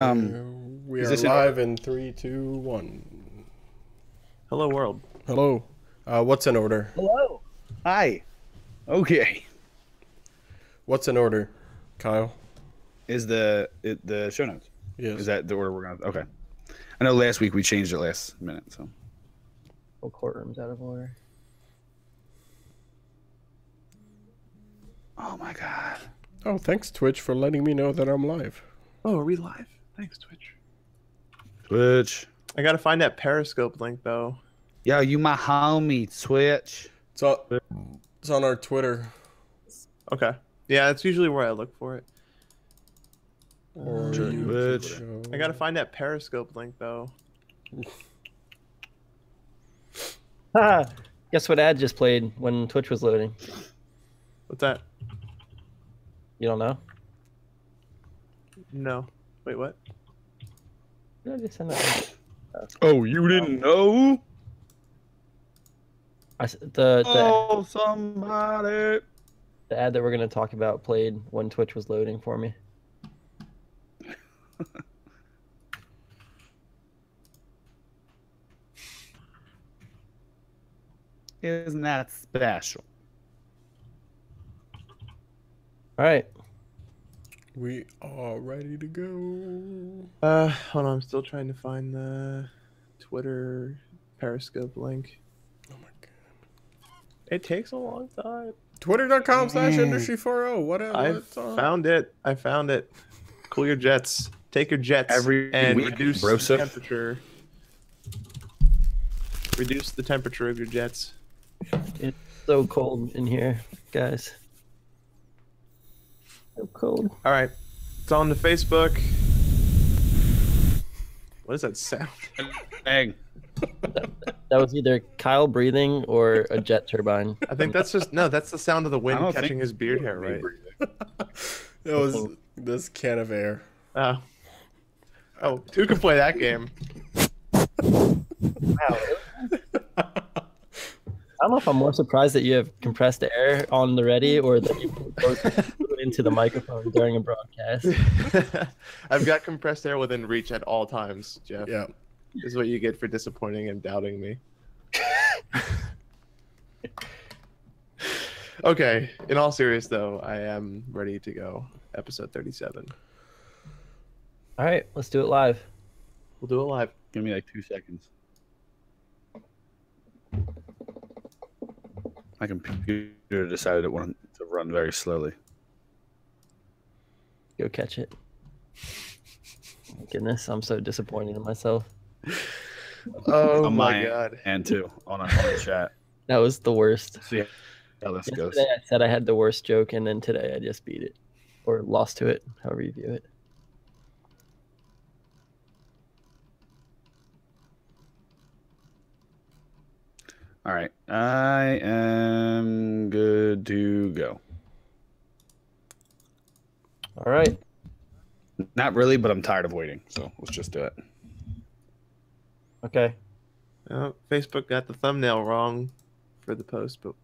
We are live in 3, 2, 1. Hello, world. Hello. What's in order? Hello. Hi. Okay. What's in order, Kyle? Is the show notes? Yes. Is that the order we're gonna? Okay. I know last week we changed it last minute, so. Whole courtroom's out of order. Oh my god. Oh, thanks Twitch for letting me know that I'm live. Oh, are we live? Thanks, Twitch. Twitch. I gotta find that Periscope link though. Yo, you my homie, Twitch. It's on our Twitter. Okay. Yeah, that's usually where I look for it. Or Twitch. I gotta find that Periscope link though. Guess what ad just played when Twitch was loading? What's that? You don't know? No. Wait, what? Did I just send that? Oh, you didn't know? The Somebody. the ad that we're gonna talk about played when Twitch was loading for me. Isn't that special? All right. We are ready to go. Hold on, I'm still trying to find the Twitter Periscope link. Oh my god. It takes a long time. Twitter.com/industry40. What? I found it. I found it. Cool your jets. Take your jets and week, reduce Broseph. the temperature. Reduce the temperature of your jets. It's so cold in here, guys. So cold. All right, it's on the Facebook. What is that sound? Dang. That was either Kyle breathing or a jet turbine. I think that's just that's the sound of the I wind don't catching think his beard hair, right? It was this can of air. Oh, two can play that game. Wow. I don't know if I'm more surprised that you have compressed air on the ready or that you put it into the microphone during a broadcast. I've got compressed air within reach at all times, Jeff. Yeah. This is what you get for disappointing and doubting me. Okay, in all serious though, I am ready to go. Episode 37. All right, let's do it live. We'll do it live. Give me like 2 seconds. My computer decided it wanted to run very slowly. Go catch it. Oh my goodness, I'm so disappointed in myself. Oh On my god. And too on the chat. That was the worst. See how this goes. Yesterday I said I had the worst joke, and then today I just beat it. Or lost to it, however you view it. All right, I am good to go. All right. Not really, but I'm tired of waiting, so let's just do it. Okay. Facebook got the thumbnail wrong for the post, but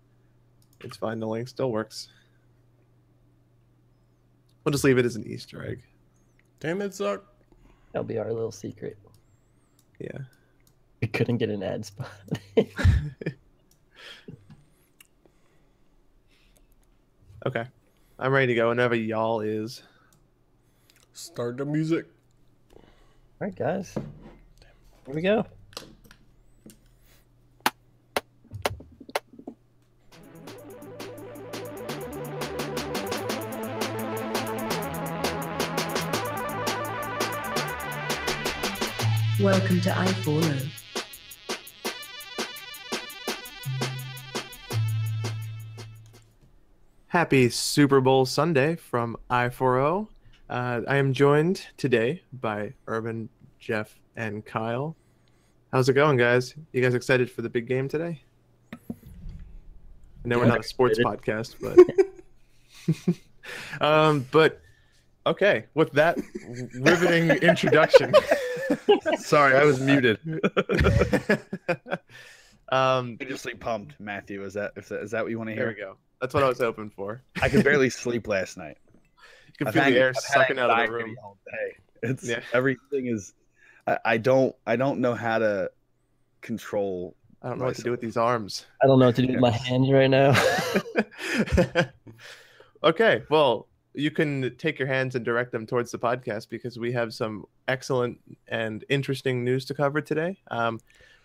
it's fine. The link still works. We'll just leave it as an Easter egg. Damn it, Zuck. That'll be our little secret. Yeah. We couldn't get an ad spot. Okay. I'm ready to go whenever y'all is. Start the music. All right, guys. Here we go. Welcome to I4O. Happy Super Bowl Sunday from I4O. I am joined today by Ervin, Jeff, and Kyle. How's it going, guys? You guys excited for the big game today? I know we're not a sports podcast, but but okay. With that riveting introduction, Sorry, I was muted. Just pumped, Matthew. Is that what you want to there hear? we go. That's what I was hoping for. I could barely sleep last night. You can feel the air sucking out of the room. All day. It's Yeah. everything is. I don't know how to control. I don't know what to do with these arms. I don't know what to do with my Yes. hands right now. Okay, well, you can take your hands and direct them towards the podcast because we have some excellent and interesting news to cover today.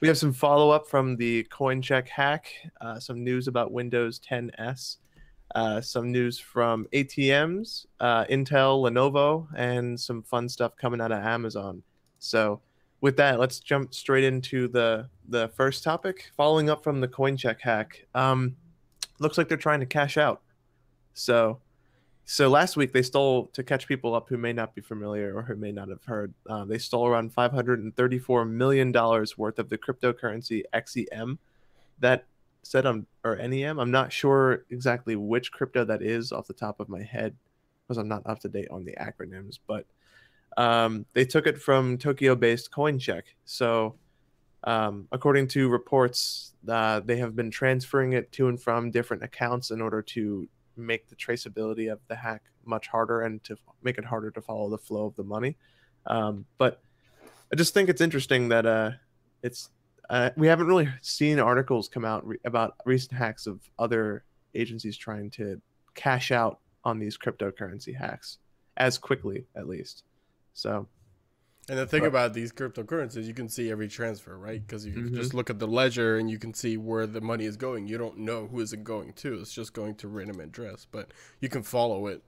We have some follow-up from the CoinCheck hack, some news about Windows 10s, some news from ATMs, Intel, Lenovo, and some fun stuff coming out of Amazon. So with that, let's jump straight into the first topic. Following up from the CoinCheck hack, looks like they're trying to cash out. So last week they stole, to catch people up who may not be familiar or who may not have heard, they stole around $534 million worth of the cryptocurrency XEM. That said or NEM. I'm not sure exactly which crypto that is off the top of my head because I'm not up to date on the acronyms, but they took it from Tokyo-based CoinCheck. So according to reports, they have been transferring it to and from different accounts in order to make the traceability of the hack much harder and to make it harder to follow the flow of the money. But I just think it's interesting that we haven't really seen articles come out about recent hacks of other agencies trying to cash out on these cryptocurrency hacks as quickly, at least. So, and the thing about these cryptocurrencies, you can see every transfer, right? Because you can just look at the ledger and you can see where the money is going. You don't know who is it going to. It's just going to random address, but you can follow it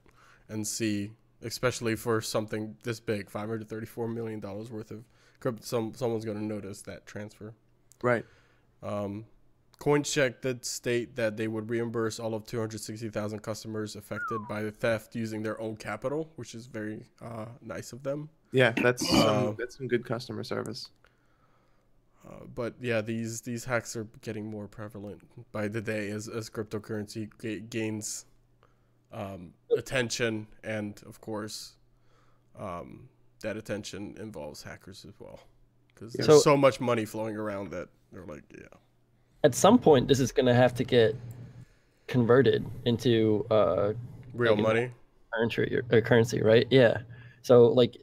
and see, especially for something this big, $534 million worth of crypto. Someone's going to notice that transfer. Right. CoinCheck did state that they would reimburse all of 260,000 customers affected by the theft using their own capital, which is very nice of them. Yeah, that's some good customer service. But yeah, these hacks are getting more prevalent by the day as cryptocurrency gains attention, and of course, that attention involves hackers as well, because there's so much money flowing around that they're like, yeah. At some point, this is going to have to get converted into real money, currency, right? Yeah. So like,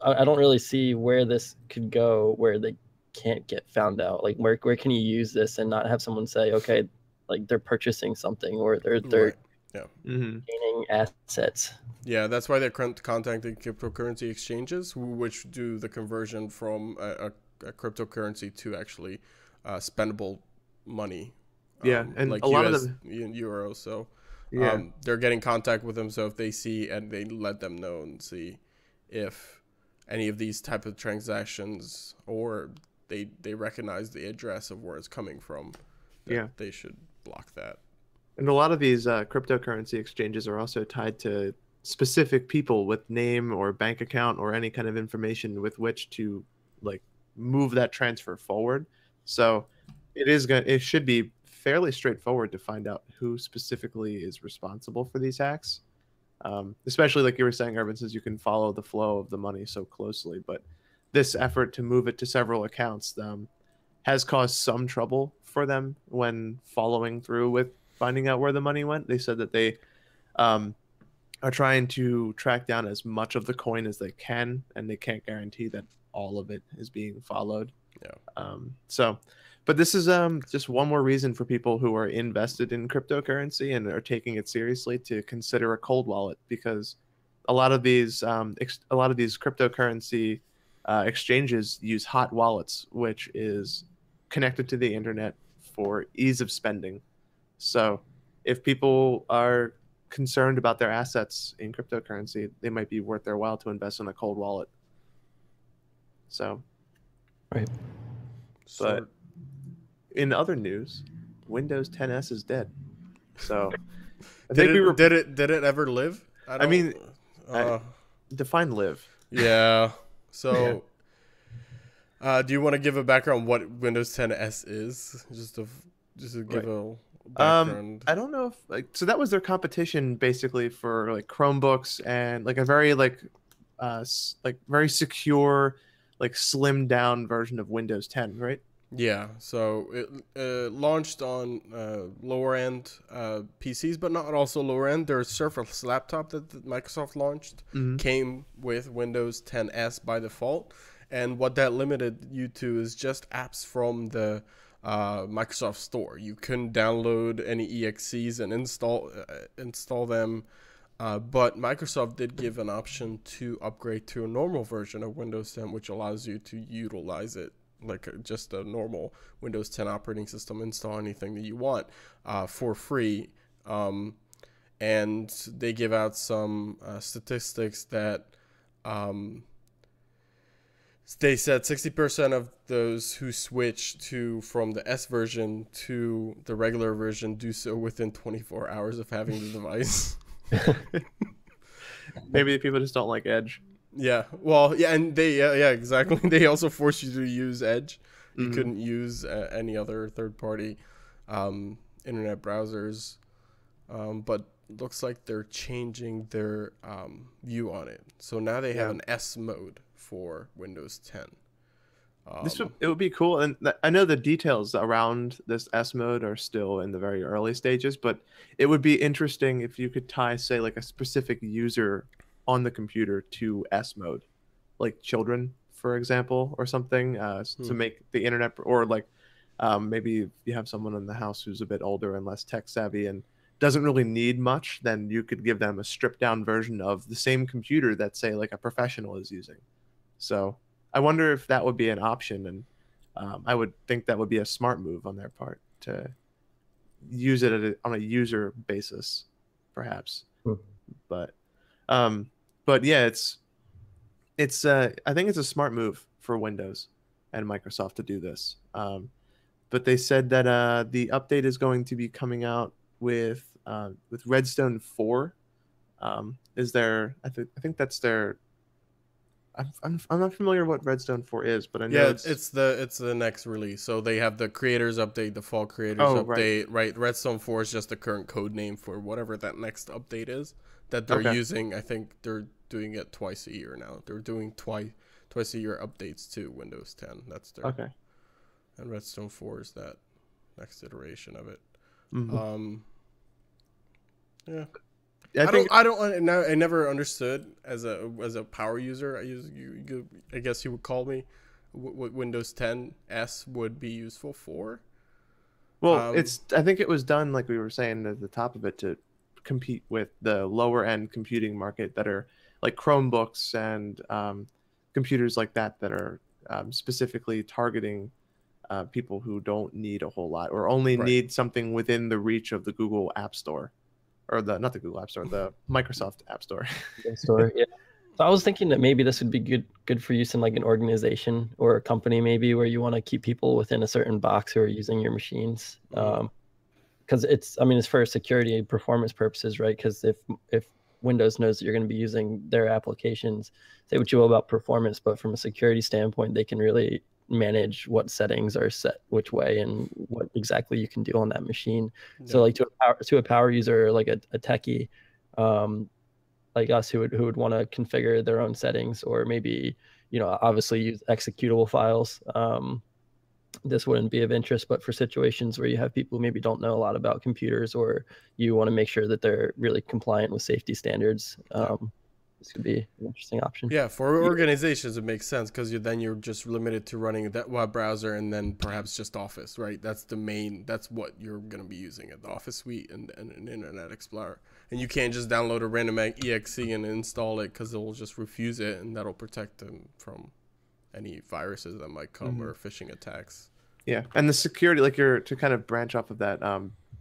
I don't really see where this could go where they can't get found out. Like, where can you use this and not have someone say, okay, like they're purchasing something or they're right. gaining assets. Yeah, that's why they're contacting cryptocurrency exchanges, which do the conversion from a cryptocurrency to actually spendable money. Yeah, and like a lot US, of them euros. So yeah. They're getting contact with them. So if they see, and they let them know and see if any of these type of transactions, or they recognize the address of where it's coming from, they should block that. And a lot of these cryptocurrency exchanges are also tied to specific people with name or bank account or any kind of information with which to like move that transfer forward. So it should be fairly straightforward to find out who specifically is responsible for these hacks. Especially like you were saying, Ervin, since you can follow the flow of the money so closely. But this effort to move it to several accounts has caused some trouble for them when following through with finding out where the money went. They said that they are trying to track down as much of the coin as they can, and they can't guarantee that all of it is being followed. Yeah. But this is just one more reason for people who are invested in cryptocurrency and are taking it seriously to consider a cold wallet, because a lot of these cryptocurrency exchanges use hot wallets, which is connected to the internet for ease of spending. So if people are concerned about their assets in cryptocurrency, they might be worth their while to invest in a cold wallet. So, right. But in other news, Windows 10s is dead. So, did it ever live? I mean, define live. Yeah. So, do you want to give a background what Windows 10s is? Just to give a background. I don't know if so that was their competition basically for like Chromebooks and like a very very secure, like slimmed down version of Windows 10, right? Yeah, so it launched on lower end PCs, but not also lower end. Their Surface laptop that Microsoft launched came with Windows 10s by default, and what that limited you to is just apps from the Microsoft Store. You couldn't download any exes and install them, but Microsoft did give an option to upgrade to a normal version of Windows 10, which allows you to utilize it like just a normal Windows 10 operating system, install anything that you want for free. And they give out some statistics that they said 60% of those who switch from the S version to the regular version do so within 24 hours of having the device. Maybe people just don't like Edge. Yeah, well, yeah, and yeah, exactly. They also force you to use Edge. You couldn't use any other third-party internet browsers, but looks like they're changing their view on it. So now they have an S mode for Windows 10. It would be cool, and I know the details around this S mode are still in the very early stages, but it would be interesting if you could tie, say, like a specific user on the computer to S mode, like children, for example, or something, to make the internet, or like maybe you have someone in the house who's a bit older and less tech savvy and doesn't really need much, then you could give them a stripped down version of the same computer that, say, like a professional is using. So I wonder if that would be an option, and I would think that would be a smart move on their part to use it on a user basis, perhaps. But yeah, it's I think it's a smart move for Windows and Microsoft to do this. But they said that the update is going to be coming out with Redstone 4. Is there? I think that's their. I'm not familiar what Redstone 4 is, but I know it's the next release. So they have the creators update, the fall creators update, right? Redstone 4 is just the current code name for whatever that next update is that they're using. I think they're doing it twice a year now. They're doing twice a year updates to Windows 10. That's their and Redstone 4 is that next iteration of it. Yeah. I never understood as a power user. I guess you would call me what Windows 10s would be useful for. Well, I think it was done, like we were saying at the top of it, to compete with the lower end computing market that are like Chromebooks and computers like that are specifically targeting people who don't need a whole lot or only need something within the reach of the Google App Store. Or not the Google App Store, the Microsoft App Store. Yeah. So I was thinking that maybe this would be good for use in like an organization or a company, maybe where you want to keep people within a certain box who are using your machines. Because it's for security and performance purposes, right? Because if Windows knows that you're going to be using their applications, say what you will about performance, but from a security standpoint, they can really manage what settings are set which way and what exactly you can do on that machine. So like to a power user, like a techie like us who would want to configure their own settings, or maybe obviously use executable files, this wouldn't be of interest. But for situations where you have people who maybe don't know a lot about computers, or you want to make sure that they're really compliant with safety standards, this could be an interesting option. Yeah, for organizations, it makes sense because you're just limited to running that web browser and then perhaps just Office, right? That's what you're going to be using at the Office suite and Internet Explorer. And you can't just download a random exe and install it because it will just refuse it, and that'll protect them from any viruses that might come or phishing attacks. Yeah, and the security, to kind of branch off of that,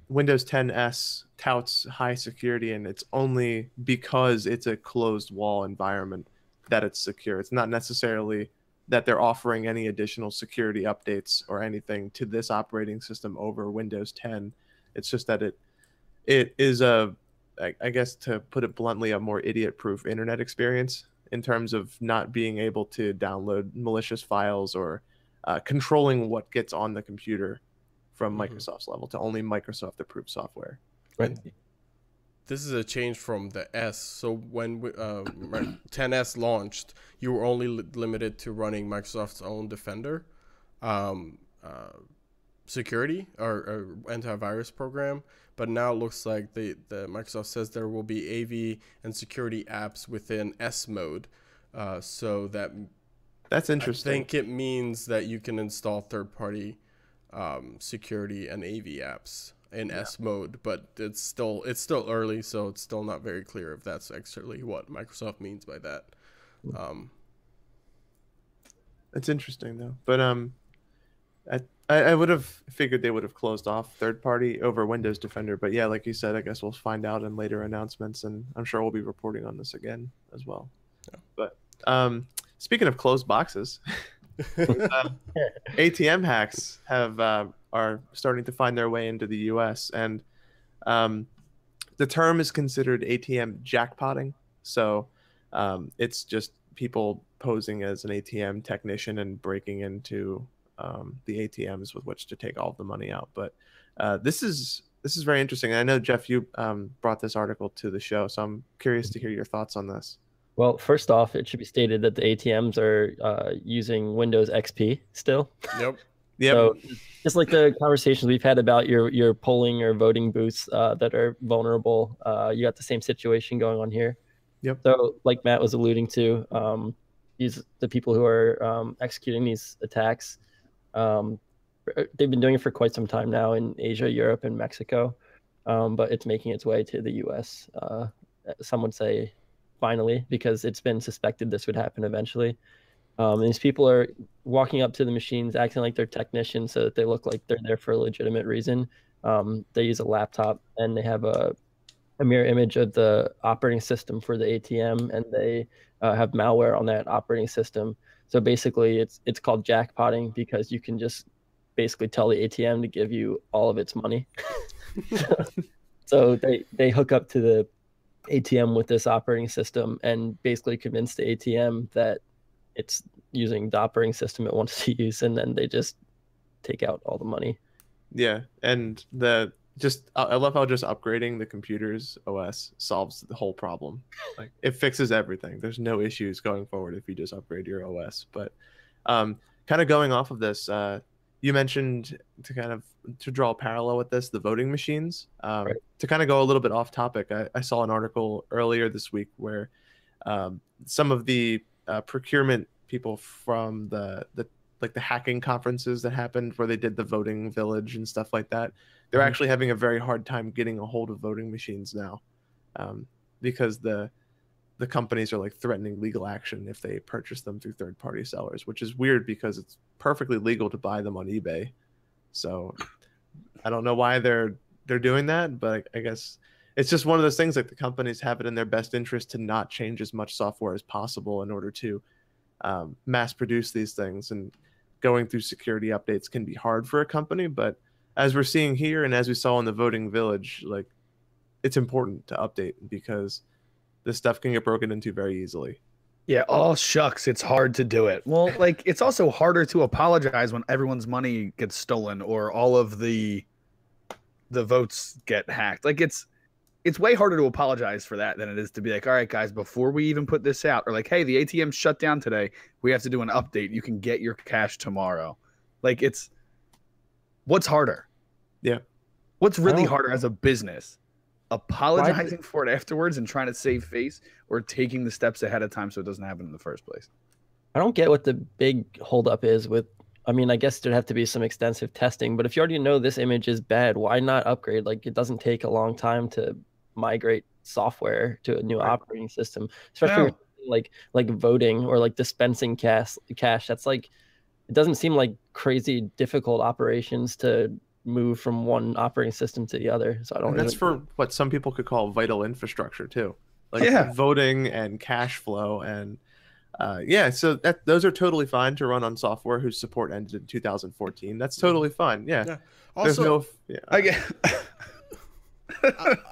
Windows 10s touts high security, and it's only because it's a closed wall environment that it's secure. It's not necessarily that they're offering any additional security updates or anything to this operating system over Windows 10. It's just that it is I guess, to put it bluntly, a more idiot-proof internet experience in terms of not being able to download malicious files or controlling what gets on the computer from Microsoft's level to only Microsoft approved software. Right. This is a change from the S. So when 10S launched, you were only limited to running Microsoft's own Defender. security or antivirus program, but now it looks like the Microsoft says there will be AV and security apps within S mode. So that's interesting. I think it means that you can install third-party security and AV apps in S mode, but it's still early, so it's still not very clear if that's actually what Microsoft means by that. It's interesting though, but I would have figured they would have closed off third-party over Windows Defender, but yeah, like you said, I guess we'll find out in later announcements, and I'm sure we'll be reporting on this again as well. Yeah. But speaking of closed boxes, ATM hacks are starting to find their way into the U.S. and the term is considered ATM jackpotting. So it's just people posing as an ATM technician and breaking into the ATMs with which to take all of the money out. But this is very interesting. And I know, Jeff, you brought this article to the show, so I'm curious to hear your thoughts on this. Well, first off, it should be stated that the ATMs are using Windows XP still. Yep. So just like the conversations we've had about your polling or voting booths that are vulnerable, you got the same situation going on here. Yep. So like Matt was alluding to, the people who are executing these attacks, they've been doing it for quite some time now in Asia, Europe, and Mexico, but it's making its way to the U.S. Some would say finally, because it's been suspected this would happen eventually. And these people are walking up to the machines, acting like they're technicians so that they look like they're there for a legitimate reason. They use a laptop and they have a mirror image of the operating system for the ATM, and they have malware on that operating system. So basically it's called jackpotting because you can just basically tell the ATM to give you all of its money. So they hook up to the ATM with this operating system and basically convince the ATM that it's using the operating system it wants to use, and then they just take out all the money. Yeah, and I love how just upgrading the computer's OS solves the whole problem. Like it fixes everything. There's no issues going forward if you just upgrade your OS. But kind of going off of this, you mentioned to draw a parallel with this, the voting machines. Right. To kind of go a little bit off topic, I saw an article earlier this week where some of the procurement people from the hacking conferences that happened where they did the voting village and stuff like that, they're actually having a very hard time getting a hold of voting machines now, because the companies are like threatening legal action if they purchase them through third-party sellers, which is weird because it's perfectly legal to buy them on eBay. So I don't know why they're doing that, but I guess it's just one of those things, like the companies have it in their best interest to not change as much software as possible in order to mass produce these things. And going through security updates can be hard for a company, but as we're seeing here and as we saw in the voting village, like it's important to update because this stuff can get broken into very easily. Yeah, oh shucks, it's hard to do it. Well, like it's also harder to apologize when everyone's money gets stolen or all of the votes get hacked. Like it's way harder to apologize for that than it is to be like, all right, guys, before we even put this out, or like, hey, the ATM shut down today, we have to do an update. You can get your cash tomorrow. Like what's harder? Yeah. What's really harder as a business? Apologizing for it afterwards and trying to save face, or taking the steps ahead of time so it doesn't happen in the first place? I don't get what the big holdup is with. I mean, I guess there'd have to be some extensive testing, but if you already know this image is bad, why not upgrade? Like it doesn't take a long time to migrate software to a new operating system, especially like voting or like dispensing cash. That's like, it doesn't seem like crazy difficult operations to move from one operating system to the other. So I don't. And that's for what some people could call vital infrastructure too, like voting and cash flow and so those are totally fine to run on software whose support ended in 2014. That's totally fine. Yeah. Also,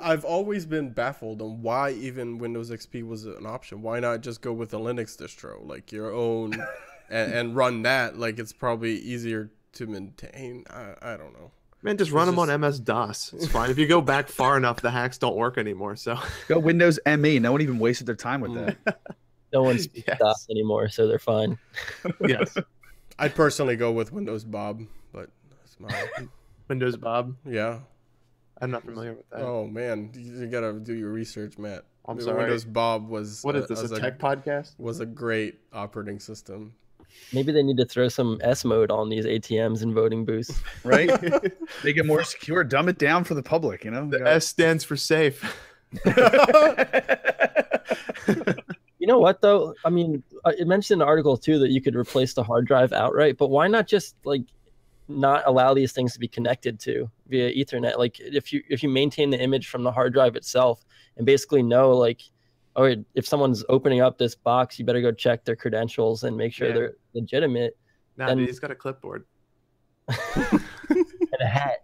I've always been baffled on why even Windows XP was an option. Why not just go with a Linux distro, like your own, and run that? Like it's probably easier to maintain. I don't know. Man, just run them on MS-DOS. It's fine. If you go back far enough, the hacks don't work anymore. So go Windows ME. No one even wasted their time with that. No one's DOS anymore, so they're fine. Yes. I'd personally go with Windows Bob, but that's my Windows Bob. yeah. I'm not familiar with that. Oh man, you gotta do your research, Matt. I'm sorry. Windows Bob was What is this? A tech podcast? Was a great operating system. Maybe they need to throw some S mode on these ATMs and voting booths. Right? Make it more secure. Dumb it down for the public, you know? The S stands for safe. You know what, though? I mean, it mentioned in the article, too, that you could replace the hard drive outright. But why not just, like, not allow these things to be connected to via Ethernet? Like, if you maintain the image from the hard drive itself and basically know, like, oh, if someone's opening up this box, you better go check their credentials and make sure they're legitimate. Nah, dude, he's got a clipboard. And a hat.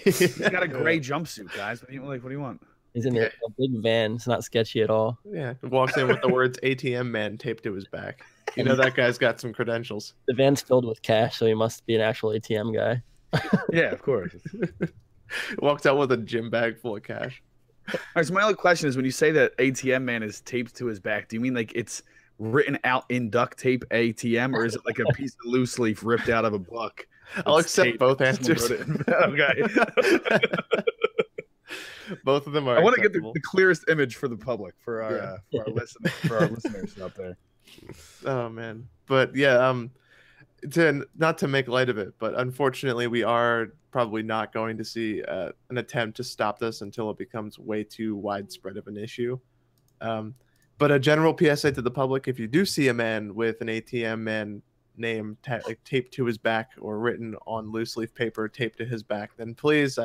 He's got a gray jumpsuit, guys. What do you want? He's in a big van. It's not sketchy at all. Yeah, walks in with the words ATM man taped to his back. You know that guy's got some credentials. The van's filled with cash, so he must be an actual ATM guy. Yeah, of course. Walks out with a gym bag full of cash. All right, so my only question is, when you say that ATM man is taped to his back, do you mean like it's written out in duct tape ATM, or is it like a piece of loose leaf ripped out of a book? I'll accept both answers. Okay. Both of them are. I want to get the clearest image for the public, for our listeners out there. Oh man, but yeah, not to make light of it, but unfortunately, we are probably not going to see an attempt to stop this until it becomes way too widespread of an issue. But a general PSA to the public: if you do see a man with an ATM man name taped to his back or written on loose leaf paper taped to his back, then please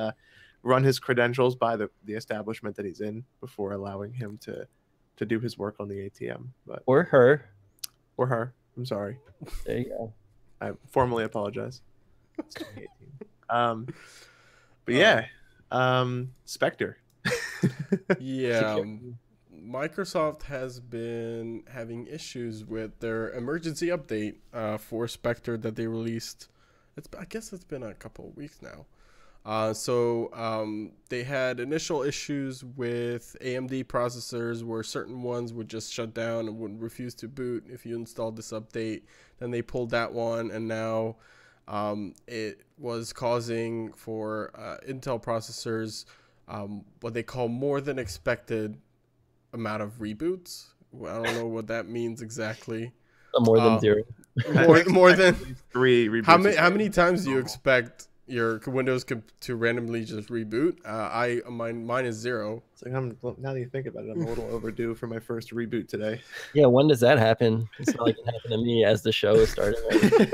run his credentials by the establishment that he's in before allowing him to do his work on the ATM. But Or her. I'm sorry. There you go. I formally apologize. But yeah, Spectre. Yeah, Microsoft has been having issues with their emergency update for Spectre that they released. I guess it's been a couple of weeks now. So they had initial issues with AMD processors where certain ones would just shut down and would refuse to boot if you installed this update. Then they pulled that one, and now it was causing for Intel processors what they call more than expected amount of reboots. I don't know what that means exactly. More than zero. More than 3 reboots. How many times do you expect your Windows to randomly just reboot? Mine is 0. It's like now that you think about it, I'm a little overdue for my first reboot today. Yeah, when does that happen? It's not like it happened to me as the show is starting. Right?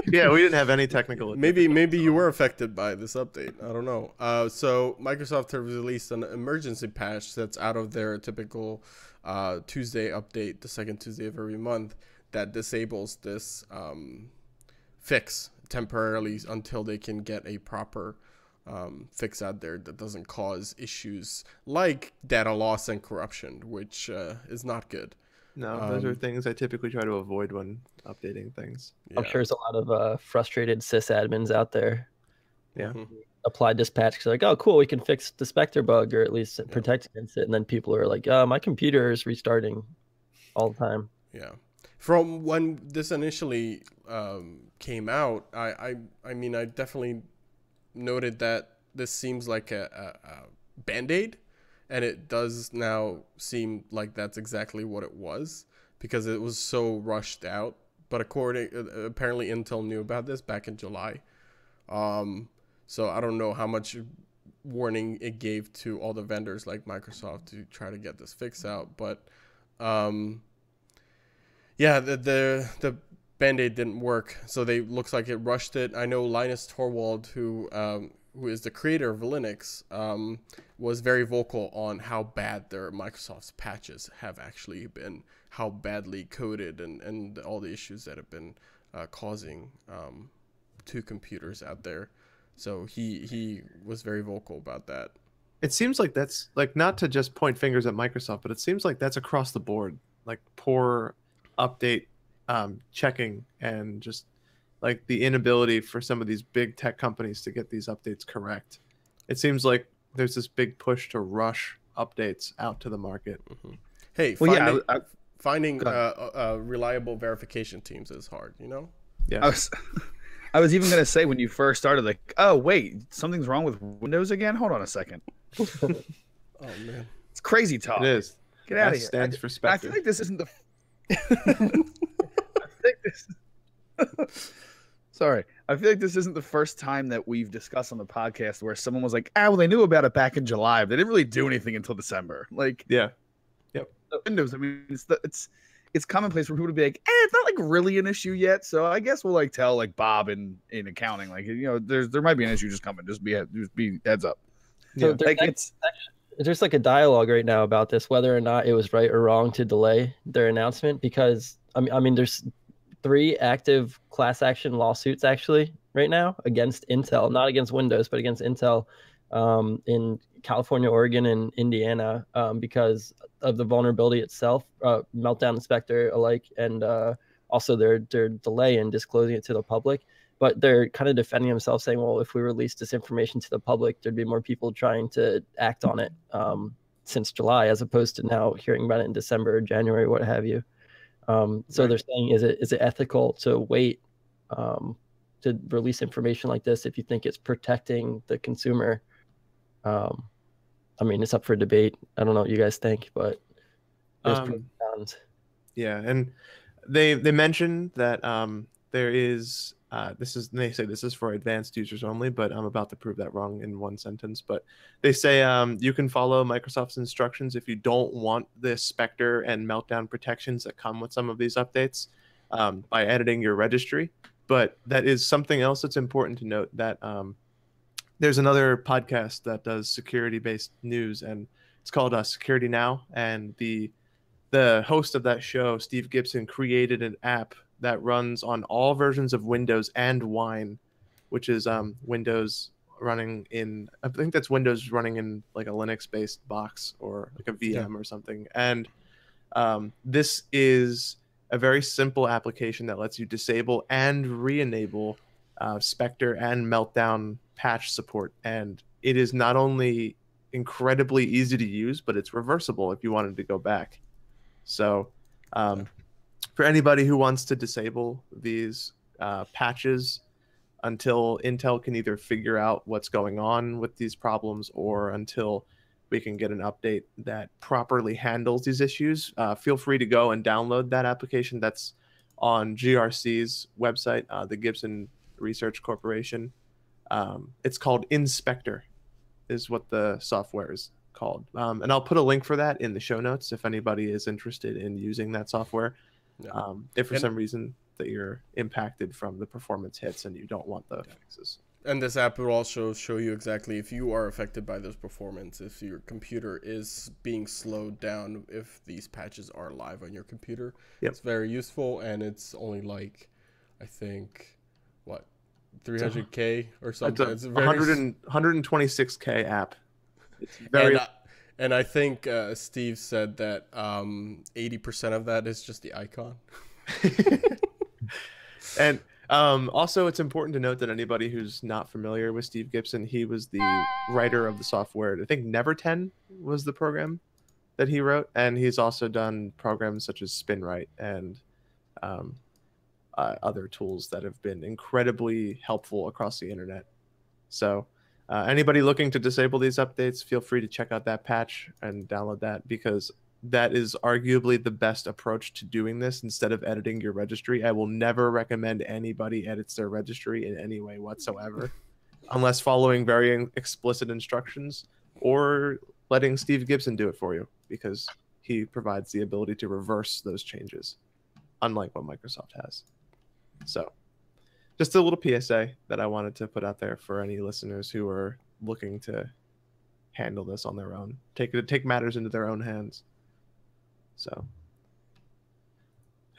Yeah, we didn't have any technical. Maybe you were affected by this update. I don't know. So Microsoft has released an emergency patch that's out of their typical Tuesday update, the second Tuesday of every month, that disables this fix temporarily until they can get a proper fix out there that doesn't cause issues like data loss and corruption, which is not good. No, those are things I typically try to avoid when updating things. Yeah. I'm sure there's a lot of frustrated sysadmins out there. Yeah. Applied this patch because they're like, oh, cool, we can fix the Spectre bug or at least protect against it. And then people are like, my computer is restarting all the time. Yeah. From when this initially came out, I mean, I definitely noted that this seems like a Band-Aid, and it does now seem like that's exactly what it was because it was so rushed out. But apparently Intel knew about this back in July. So I don't know how much warning it gave to all the vendors like Microsoft to try to get this fix out, but yeah, the Band-Aid didn't work, so looks like it rushed it. I know Linus Torvald, who is the creator of Linux, was very vocal on how bad their Microsoft's patches have actually been, how badly coded, and all the issues that have been causing to computers out there. So he was very vocal about that. It seems like that's like, not to just point fingers at Microsoft, but it seems like that's across the board, like poor update checking and just like the inability for some of these big tech companies to get these updates correct. It seems like there's this big push to rush updates out to the market. Mm-hmm. Hey, finding reliable verification teams is hard, you know? Yeah. I was even gonna say when you first started, like, oh wait, something's wrong with Windows again. Hold on a second. Oh man, it's crazy talk. It is. Get out of S here. stands for I Spectre. feel like this isn't the. I think this. Sorry, I feel like this isn't the first time that we've discussed on the podcast where someone was like, "Ah, well, they knew about it back in July, but they didn't really do anything until December." Like, Yeah. Windows. I mean, it's commonplace for people to be like, it's not like really an issue yet. So I guess we'll like tell like Bob in accounting, like, there might be an issue just coming. Just be heads up. So Yeah. there's like a dialogue right now about this, whether or not it was right or wrong to delay their announcement, because I mean there's 3 active class action lawsuits actually right now against Intel, not against Windows, but against Intel, in California, Oregon, and Indiana, because of the vulnerability itself, Meltdown and Spectre alike, and also their delay in disclosing it to the public. But they're kind of defending themselves, saying, well, if we release this information to the public, there'd be more people trying to act on it since July, as opposed to now hearing about it in December or January, what have you. So Right. they're saying, is it ethical to wait to release information like this if you think it's protecting the consumer? I mean, it's up for debate. I don't know what you guys think, but there's pros and cons. Yeah, and they mentioned that there is they say this is for advanced users only, but I'm about to prove that wrong in one sentence. But they say you can follow Microsoft's instructions if you don't want the Spectre and Meltdown protections that come with some of these updates by editing your registry. But that is something else that's important to note, that there's another podcast that does security-based news, and it's called Security Now. And the host of that show, Steve Gibson, created an app that runs on all versions of Windows and Wine, which is Windows running in, I think that's Windows running in like a Linux-based box or like a VM or something. And this is a very simple application that lets you disable and re-enable Spectre and Meltdown patch support. And it is not only incredibly easy to use, but it's reversible if you wanted to go back. So for anybody who wants to disable these patches until Intel can either figure out what's going on with these problems, or until we can get an update that properly handles these issues, feel free to go and download that application. That's on GRC's website, the Gibson Research Corporation. It's called Inspector is what the software is called. And I'll put a link for that in the show notes if anybody is interested in using that software. If for some reason that you're impacted from the performance hits and you don't want the fixes. And this app will also show you exactly if you are affected by this performance, if your computer is being slowed down, if these patches are live on your computer. It's very useful, and it's only like, I think, what, 300K or something. It's a 126K app. It's very... And I think Steve said that 80% of that is just the icon. And also, it's important to note that anybody who's not familiar with Steve Gibson, he was the writer of the software. I think Never 10 was the program that he wrote. And he's also done programs such as SpinRite and other tools that have been incredibly helpful across the internet. So anybody looking to disable these updates, feel free to check out that patch and download that, because that is arguably the best approach to doing this instead of editing your registry. I will never recommend anybody edits their registry in any way whatsoever unless following very explicit instructions or letting Steve Gibson do it for you, because he provides the ability to reverse those changes, unlike what Microsoft has. So just a little PSA that I wanted to put out there for any listeners who are looking to handle this on their own, take matters into their own hands. So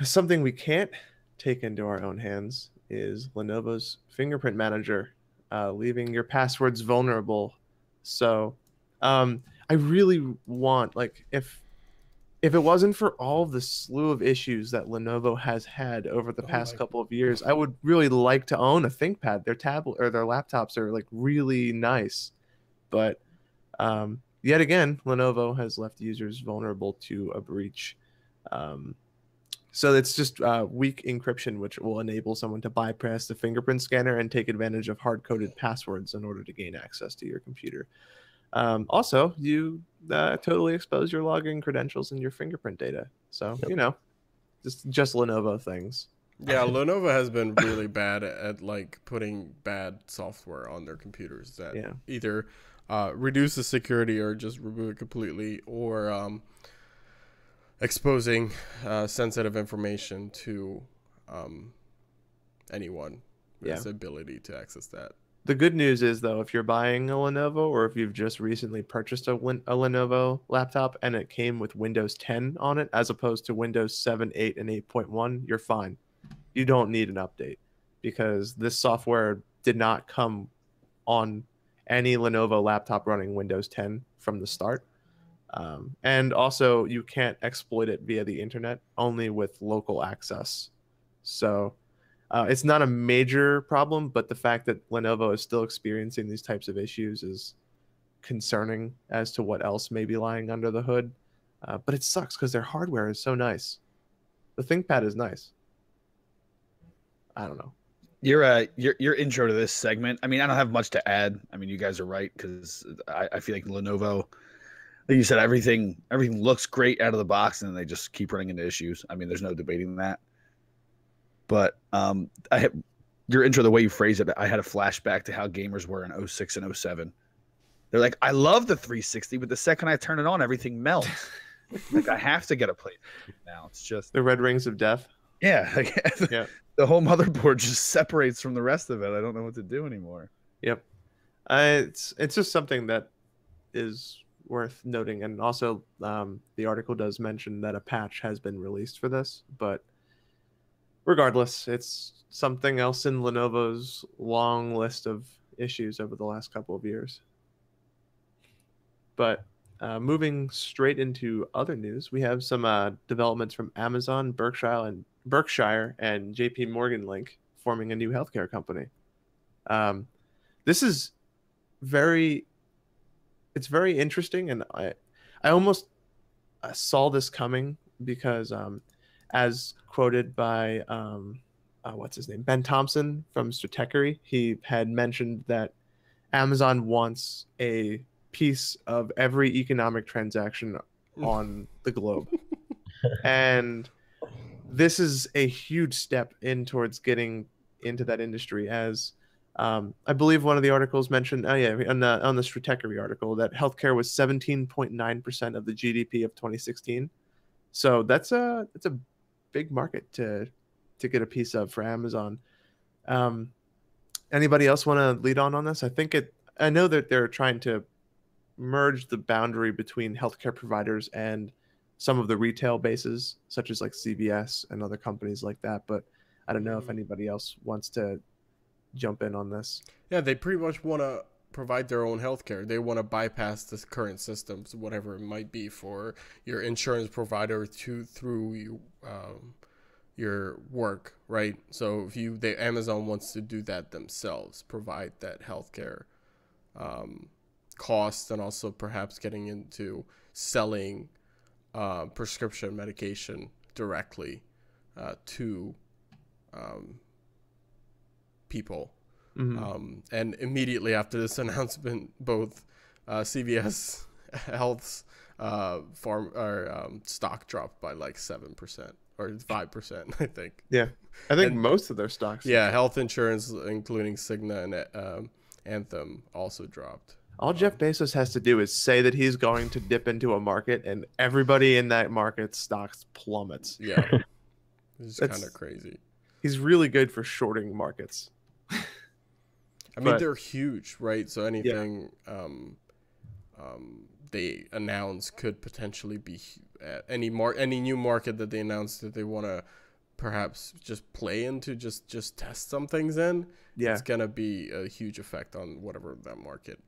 something we can't take into our own hands is Lenovo's fingerprint manager, leaving your passwords vulnerable. So I really want, like, if it wasn't for all of the slew of issues that Lenovo has had over the past couple of years, I would really like to own a ThinkPad. Their tablet or their laptops are like really nice, but yet again, Lenovo has left users vulnerable to a breach. So it's just weak encryption, which will enable someone to bypass the fingerprint scanner and take advantage of hard-coded passwords in order to gain access to your computer. Also, you totally expose your login credentials and your fingerprint data. So, you know, just Lenovo things. Yeah, Lenovo has been really bad at like putting bad software on their computers that either reduce the security or just remove it completely, or exposing sensitive information to anyone with the ability to access that. The good news is, though, if you're buying a Lenovo or if you've just recently purchased a Lenovo laptop and it came with Windows 10 on it as opposed to Windows 7, 8, and 8.1, you're fine. You don't need an update because this software did not come on any Lenovo laptop running Windows 10 from the start. And also, you can't exploit it via the internet, only with local access. So it's not a major problem, but the fact that Lenovo is still experiencing these types of issues is concerning as to what else may be lying under the hood. But it sucks because their hardware is so nice. The ThinkPad is nice. I don't know. Your intro to this segment, I mean, I don't have much to add. I mean, you guys are right because I feel like Lenovo, like you said, everything looks great out of the box, and they just keep running into issues. I mean, there's no debating that. But your intro, the way you phrase it, I had a flashback to how gamers were in 06 and 07. They're like, I love the 360, but the second I turn it on, everything melts. Like, I have to get a plate now. It's just the red rings of death. Yeah, the whole motherboard just separates from the rest of it. I don't know what to do anymore. Yep, it's just something that is worth noting, and also the article does mention that a patch has been released for this, but regardless, it's something else in Lenovo's long list of issues over the last couple of years. But moving straight into other news, we have some developments from Amazon, Berkshire, and JP Morgan Link forming a new healthcare company. This is very interesting, and I almost saw this coming because as quoted by what's his name, Ben Thompson from Stratechery, he had mentioned that Amazon wants a piece of every economic transaction on the globe. And this is a huge step in towards getting into that industry, as I believe one of the articles mentioned, on the Stratechery article, that healthcare was 17.9% of the GDP of 2016. So that's a big market to get a piece of for Amazon. Anybody else want to lead on this? I know that they're trying to merge the boundary between healthcare providers and some of the retail bases, such as like CVS and other companies like that. But I don't know if anybody else wants to jump in on this. Yeah, they pretty much want to provide their own healthcare. They want to bypass the current systems, whatever it might be, for your insurance provider through your work, right? So if Amazon wants to do that themselves, provide that healthcare cost, and also perhaps getting into selling prescription medication directly to people. Mm-hmm. And immediately after this announcement, both CVS Health's stock dropped by like 7% or 5%, I think. Yeah, I think most of their stocks. Yeah, health insurance, including Cigna and Anthem, also dropped. All Jeff Bezos has to do is say that he's going to dip into a market, and everybody in that market stocks plummets. Yeah, it's kind of crazy. He's really good for shorting markets. I mean, they're huge, right? So anything they announce could potentially be any new market that they announce that they want to perhaps just play into, just test some things in. Yeah, it's gonna be a huge effect on whatever that market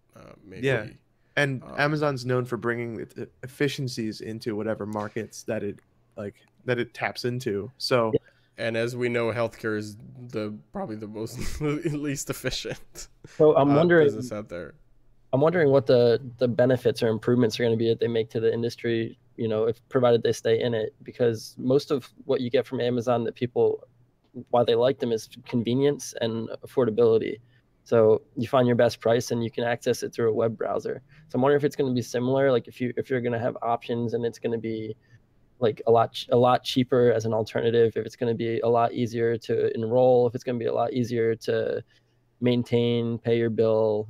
may be. And Amazon's known for bringing efficiencies into whatever markets that it taps into. So. And as we know, healthcare is probably the most least efficient. So I'm wondering, business out there. I'm wondering what the benefits or improvements are going to be that they make to the industry, you know, if provided they stay in it, because most of what you get from Amazon that people, why they like them, is convenience and affordability. So you find your best price and you can access it through a web browser. So I'm wondering if it's going to be similar, like if you're going to have options and it's going to be like a lot cheaper as an alternative, if it's going to be a lot easier to enroll, if it's going to be a lot easier to maintain, pay your bill,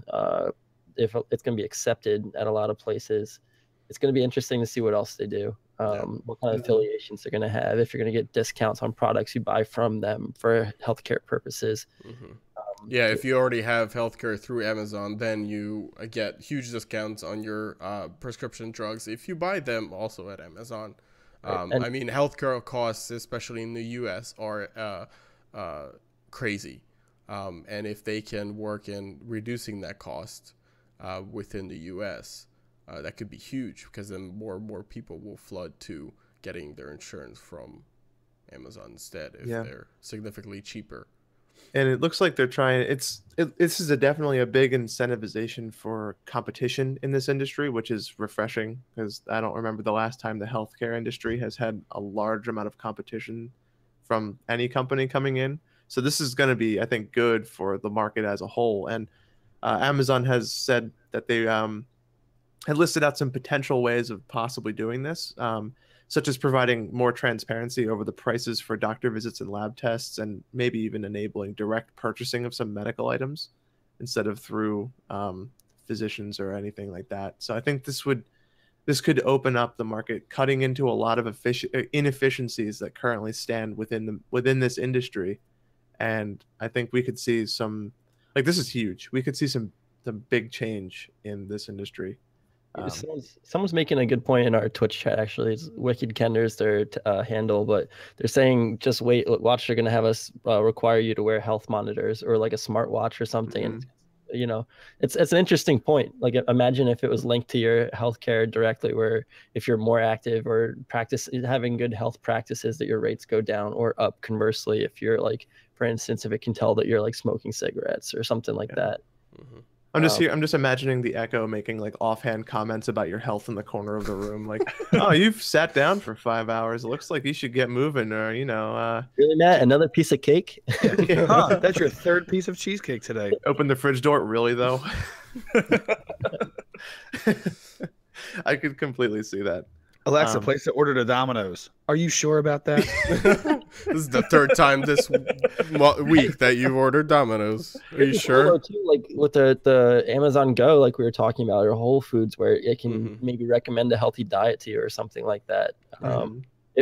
if it's going to be accepted at a lot of places. It's going to be interesting to see what else they do, what kind of affiliations they're going to have, if you're going to get discounts on products you buy from them for healthcare purposes. Yeah, if you already have healthcare through Amazon, then you get huge discounts on your prescription drugs if you buy them also at Amazon. I mean, healthcare costs, especially in the U.S., are crazy. And if they can work in reducing that cost within the U.S., that could be huge, because then more and more people will flood to getting their insurance from Amazon instead if they're significantly cheaper. And it looks like they're trying. This is definitely a big incentivization for competition in this industry, which is refreshing, because I don't remember the last time the healthcare industry has had a large amount of competition from any company coming in. So this is going to be, I think, good for the market as a whole. And Amazon has said that they had listed out some potential ways of possibly doing this, such as providing more transparency over the prices for doctor visits and lab tests, and maybe even enabling direct purchasing of some medical items instead of through physicians or anything like that. So I think this could open up the market, cutting into a lot of inefficiencies that currently stand within this industry. And I think we could see some, like, this is huge. We could see some big change in this industry. Someone's making a good point in our Twitch chat, actually. It's Wicked Kender's their handle, but they're saying, just watch, they're going to have us require you to wear health monitors or like a smartwatch or something. And, you know, it's an interesting point. Like, imagine if it was linked to your healthcare directly, where if you're more active or having good health practices, that your rates go down or up. Conversely, if you're like, for instance, if it can tell that you're like smoking cigarettes or something like that. I'm just imagining the Echo making like offhand comments about your health in the corner of the room, like, "Oh, you've sat down for 5 hours. It looks like you should get moving," or, you know, really, Matt, another piece of cake? Huh, that's your third piece of cheesecake today. Open the fridge door, really though. I could completely see that. Alexa, place the order to Domino's. Are you sure about that? This is the third time this week that you've ordered Domino's. Are you sure? Too, like with the Amazon Go, like we were talking about, or Whole Foods, where it can maybe recommend a healthy diet to you or something like that.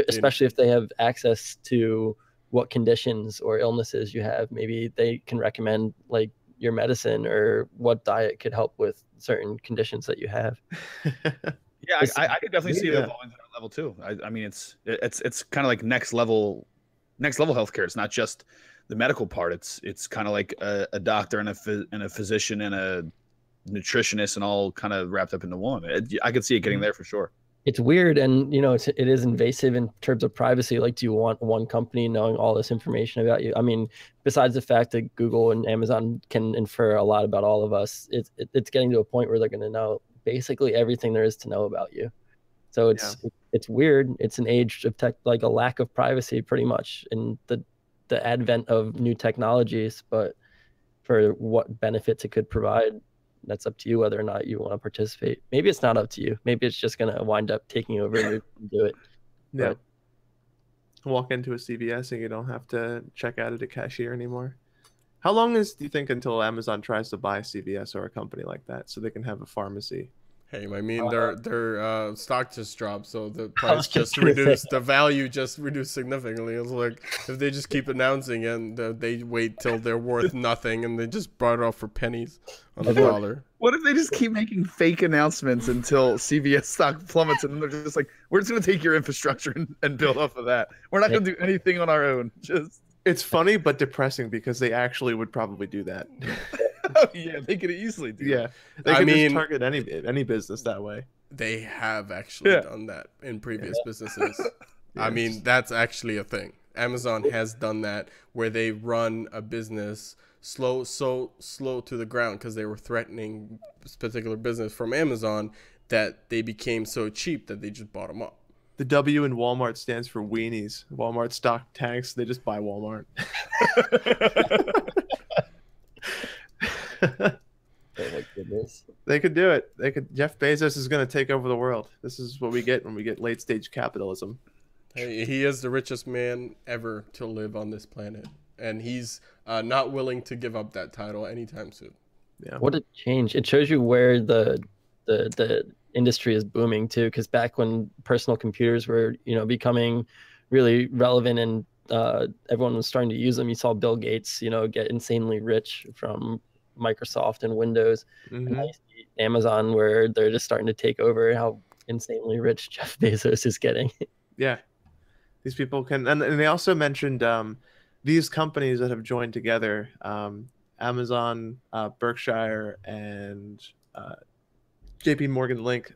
Especially if they have access to what conditions or illnesses you have, maybe they can recommend like your medicine or what diet could help with certain conditions that you have. Yeah, I could definitely see it evolving to that level too. I mean, it's kind of like next level healthcare. It's not just the medical part. It's kind of like a doctor and a physician and a nutritionist and all kind of wrapped up into one. I could see it getting there for sure. It's weird, and you know, it is invasive in terms of privacy. Like, do you want one company knowing all this information about you? I mean, besides the fact that Google and Amazon can infer a lot about all of us, it's getting to a point where they're going to know basically everything there is to know about you. So it's weird. It's an age of tech, like a lack of privacy, pretty much, in the advent of new technologies. But for what benefits it could provide, that's up to you whether or not you want to participate. Maybe it's not up to you. Maybe it's just going to wind up taking over and do it. Yeah. But walk into a CVS and you don't have to check out at a cashier anymore. How long do you think until Amazon tries to buy CVS or a company like that so they can have a pharmacy? Hey, I mean, their stock just dropped, so the price just reduced. The value just reduced significantly. It's like, if they just keep announcing and they wait till they're worth nothing, and they just brought it off for pennies on the dollar. What if they just keep making fake announcements until CVS stock plummets, and then they're just like, "We're just going to take your infrastructure and build off of that. We're not going to do anything on our own." It's funny but depressing, because they actually would probably do that. Oh, yeah, they could easily do. Yeah, they could just target any business that way. They have actually done that in previous businesses. I mean, that's actually a thing. Amazon has done that, where they run a business so slow to the ground because they were threatening this particular business from Amazon that they became so cheap that they just bought them up. The W in Walmart stands for weenies. Walmart stock tanks. They just buy Walmart. Oh my goodness. They could do it. They could. Jeff Bezos is going to take over the world. This is what we get when we get late stage capitalism. Hey, he is the richest man ever to live on this planet, and he's not willing to give up that title anytime soon. Yeah. What a change! It shows you where the industry is booming too. Because back when personal computers were, becoming really relevant and everyone was starting to use them, you saw Bill Gates, get insanely rich from Microsoft and Windows. Mm-hmm. And now you see Amazon, where they're just starting to take over. How insanely rich Jeff Bezos is getting. Yeah, these people can, and they also mentioned these companies that have joined together, Amazon, Berkshire, and JP Morgan Link.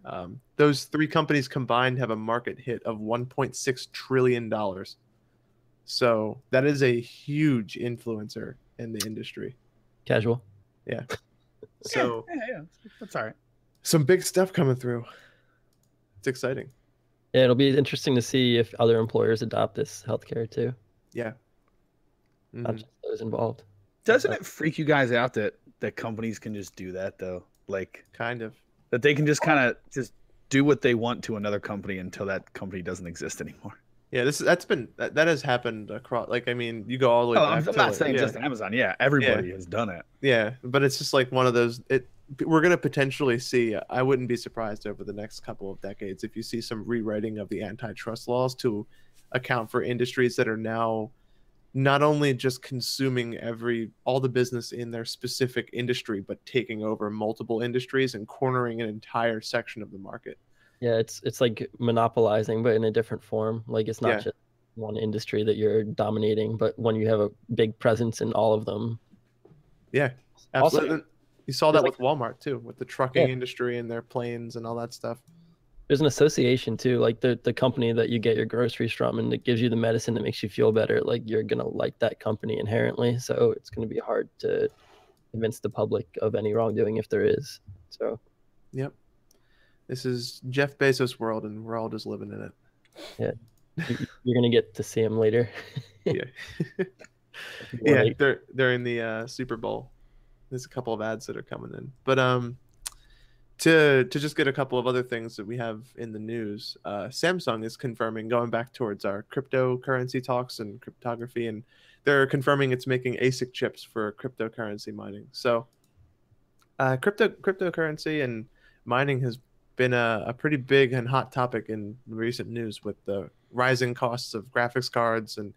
Those three companies combined have a market hit of $1.6 trillion. So that is a huge influencer in the industry. Casual. Yeah. So yeah, that's all right. Some big stuff coming through. It's exciting. Yeah, it'll be interesting to see if other employers adopt this healthcare too. Yeah. Not just those involved. Doesn't it freak you guys out that companies can just do that though? Like Kind of. that they can just kind of just do what they want to another company until that company doesn't exist anymore. Yeah, that has happened across. Like, I mean, you go all the way back. I'm not saying just Amazon. Yeah, everybody has done it. Yeah, but it's just like one of those. We're gonna potentially see. I wouldn't be surprised over the next couple of decades if you see some rewriting of the antitrust laws to account for industries that are now not only just consuming all the business in their specific industry, but taking over multiple industries and cornering an entire section of the market. Yeah, it's like monopolizing, but in a different form. Like it's not just one industry that you're dominating, but when you have a big presence in all of them. Yeah, absolutely. Also, you saw that with Walmart too, with the trucking industry and their planes and all that stuff. There's an association too, like the company that you get your groceries from and it gives you the medicine that makes you feel better. Like you're going to like that company inherently. So it's going to be hard to convince the public of any wrongdoing if there is. So. Yep. This is Jeff Bezos' world, and we're all just living in it. Yeah, you're gonna get to see him later. Yeah, yeah. During the Super Bowl, there's a couple of ads that are coming in. But to just get a couple of other things that we have in the news, Samsung is confirming, going back towards our cryptocurrency talks and cryptography, and they're confirming it's making ASIC chips for cryptocurrency mining. So, cryptocurrency and mining has been a pretty big and hot topic in recent news with the rising costs of graphics cards and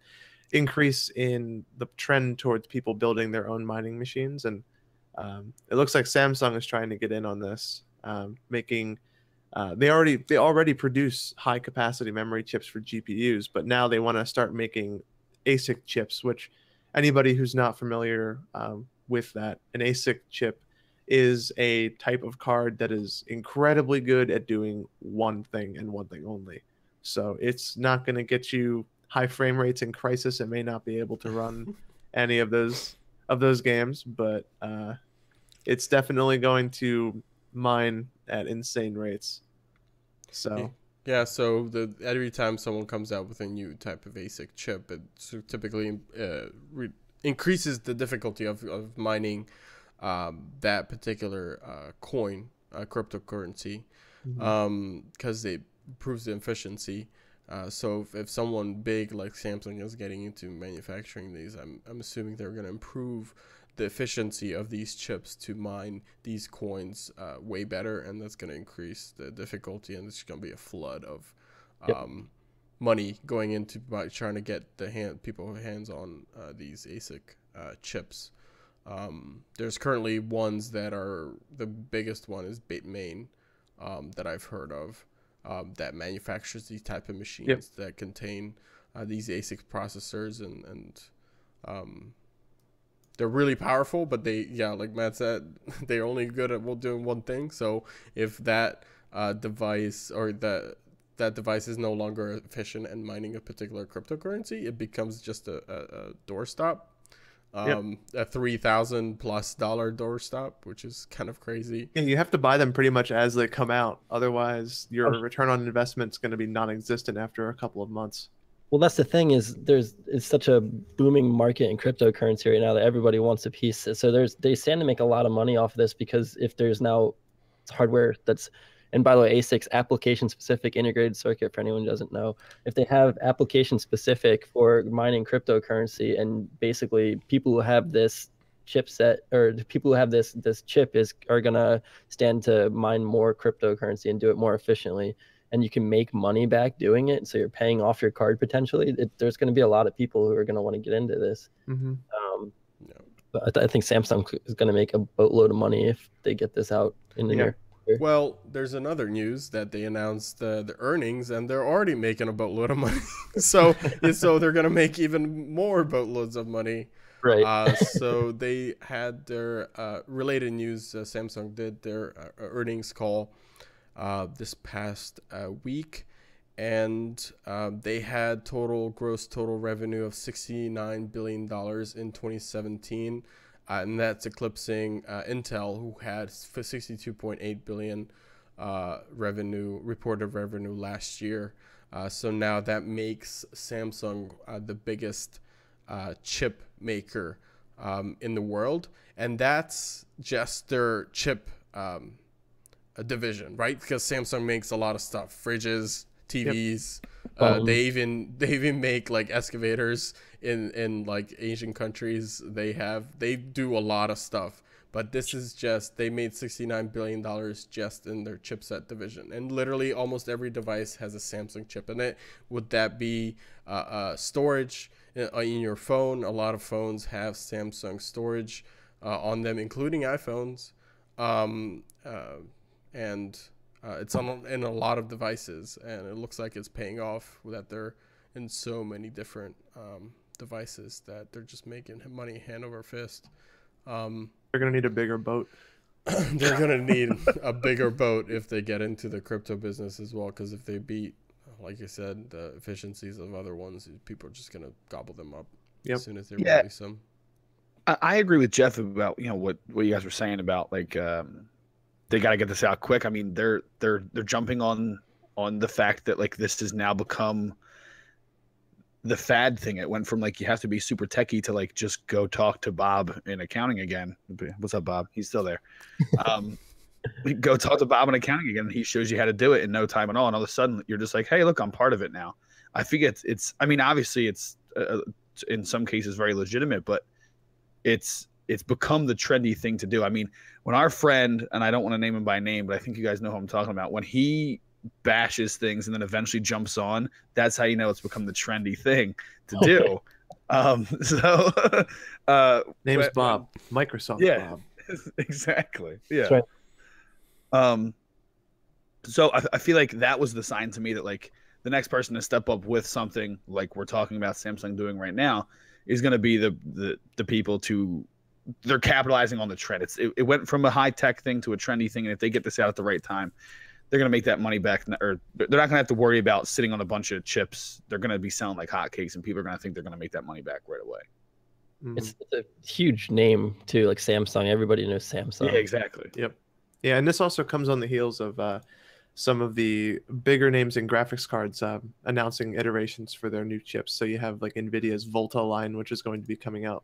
increase in the trend towards people building their own mining machines. And it looks like Samsung is trying to get in on this, making they already produce high capacity memory chips for GPUs, but now they want to start making ASIC chips, which anybody who's not familiar with that, an ASIC chip is a type of card that is incredibly good at doing one thing and one thing only. So it's not going to get you high frame rates in Crisis. It may not be able to run any of those games, but it's definitely going to mine at insane rates. So yeah, so every time someone comes out with a new type of ASIC chip, it typically increases the difficulty of mining that particular coin, cryptocurrency, because it improves the efficiency. So if someone big like Samsung is getting into manufacturing these, I'm assuming they're going to improve the efficiency of these chips to mine these coins way better, and that's going to increase the difficulty, and it's going to be a flood of money going into trying to get people hands on these ASIC chips. There's currently ones that are, the biggest one is Bitmain, that I've heard of, that manufactures these type of machines that contain these ASIC processors, and they're really powerful, but like Matt said, they're only good at doing one thing. So if that device or that that device is no longer efficient in mining a particular cryptocurrency, it becomes just a doorstop. A $3,000+ doorstop, which is kind of crazy. Yeah, you have to buy them pretty much as they come out. Otherwise, your return on investment is going to be non-existent after a couple of months. Well, that's the thing is it's such a booming market in cryptocurrency right now that everybody wants a piece. So they stand to make a lot of money off of this, because if there's now hardware that's, and by the way, ASICs, application specific integrated circuit, for anyone who doesn't know, if they have application specific for mining cryptocurrency, and basically people who have this chipset, or the people who have this chip are gonna stand to mine more cryptocurrency and do it more efficiently, and you can make money back doing it, so you're paying off your card potentially. There's going to be a lot of people who are going to want to get into this. But I think Samsung is going to make a boatload of money if they get this out in the near future. Well, there's another news that they announced the earnings, and they're already making a boatload of money. so they're going to make even more boatloads of money. Right. So they had their related news. Samsung did their earnings call this past week, and they had gross total revenue of $69 billion in 2017, and that's eclipsing Intel, who had $62.8 billion reported revenue last year. So now that makes Samsung the biggest chip maker in the world, and that's just their chip a division, right? Because Samsung makes a lot of stuff, fridges, TVs. They even make like excavators in like Asian countries. They do a lot of stuff, but this is just, they made $69 billion just in their chipset division, and literally almost every device has a Samsung chip in it. Would that be storage in your phone? A lot of phones have Samsung storage on them, including iPhones. And it's in a lot of devices, and it looks like it's paying off that they're in so many different devices that they're just making money hand over fist. They're gonna need a bigger boat. They're gonna need a bigger boat if they get into the crypto business as well, because if they beat, like you said, the efficiencies of other ones, people are just gonna gobble them up as soon as they release them. I agree with Jeff about what you guys were saying about like. They got to get this out quick. I mean, they're jumping on the fact that like this has now become the fad thing. It went from like you have to be super techie to like just go talk to Bob in accounting again. What's up, Bob? He's still there. Go talk to Bob in accounting again, and he shows you how to do it in no time at all. And all of a sudden, you're just like, hey, look, I'm part of it now. I think it's. I mean, obviously, it's in some cases very legitimate, but it's become the trendy thing to do. I mean, when our friend, and I don't want to name him by name, but I think you guys know who I'm talking about, when he bashes things and then eventually jumps on, that's how you know it's become the trendy thing to do. Name's Bob. Microsoft Bob. Exactly. Yeah. That's right. So I feel like that was the sign to me that like the next person to step up with something like we're talking about Samsung doing right now is going to be the people they're capitalizing on the trend. It went from a high tech thing to a trendy thing, and if they get this out at the right time, they're going to make that money back, or they're not going to have to worry about sitting on a bunch of chips. They're going to be selling like hotcakes, and people are going to think they're going to make that money back right away. It's a huge name too, like Samsung. Everybody knows Samsung. Yeah, exactly. Yep. Yeah, and this also comes on the heels of some of the bigger names in graphics cards announcing iterations for their new chips. So you have like NVIDIA's Volta line, which is going to be coming out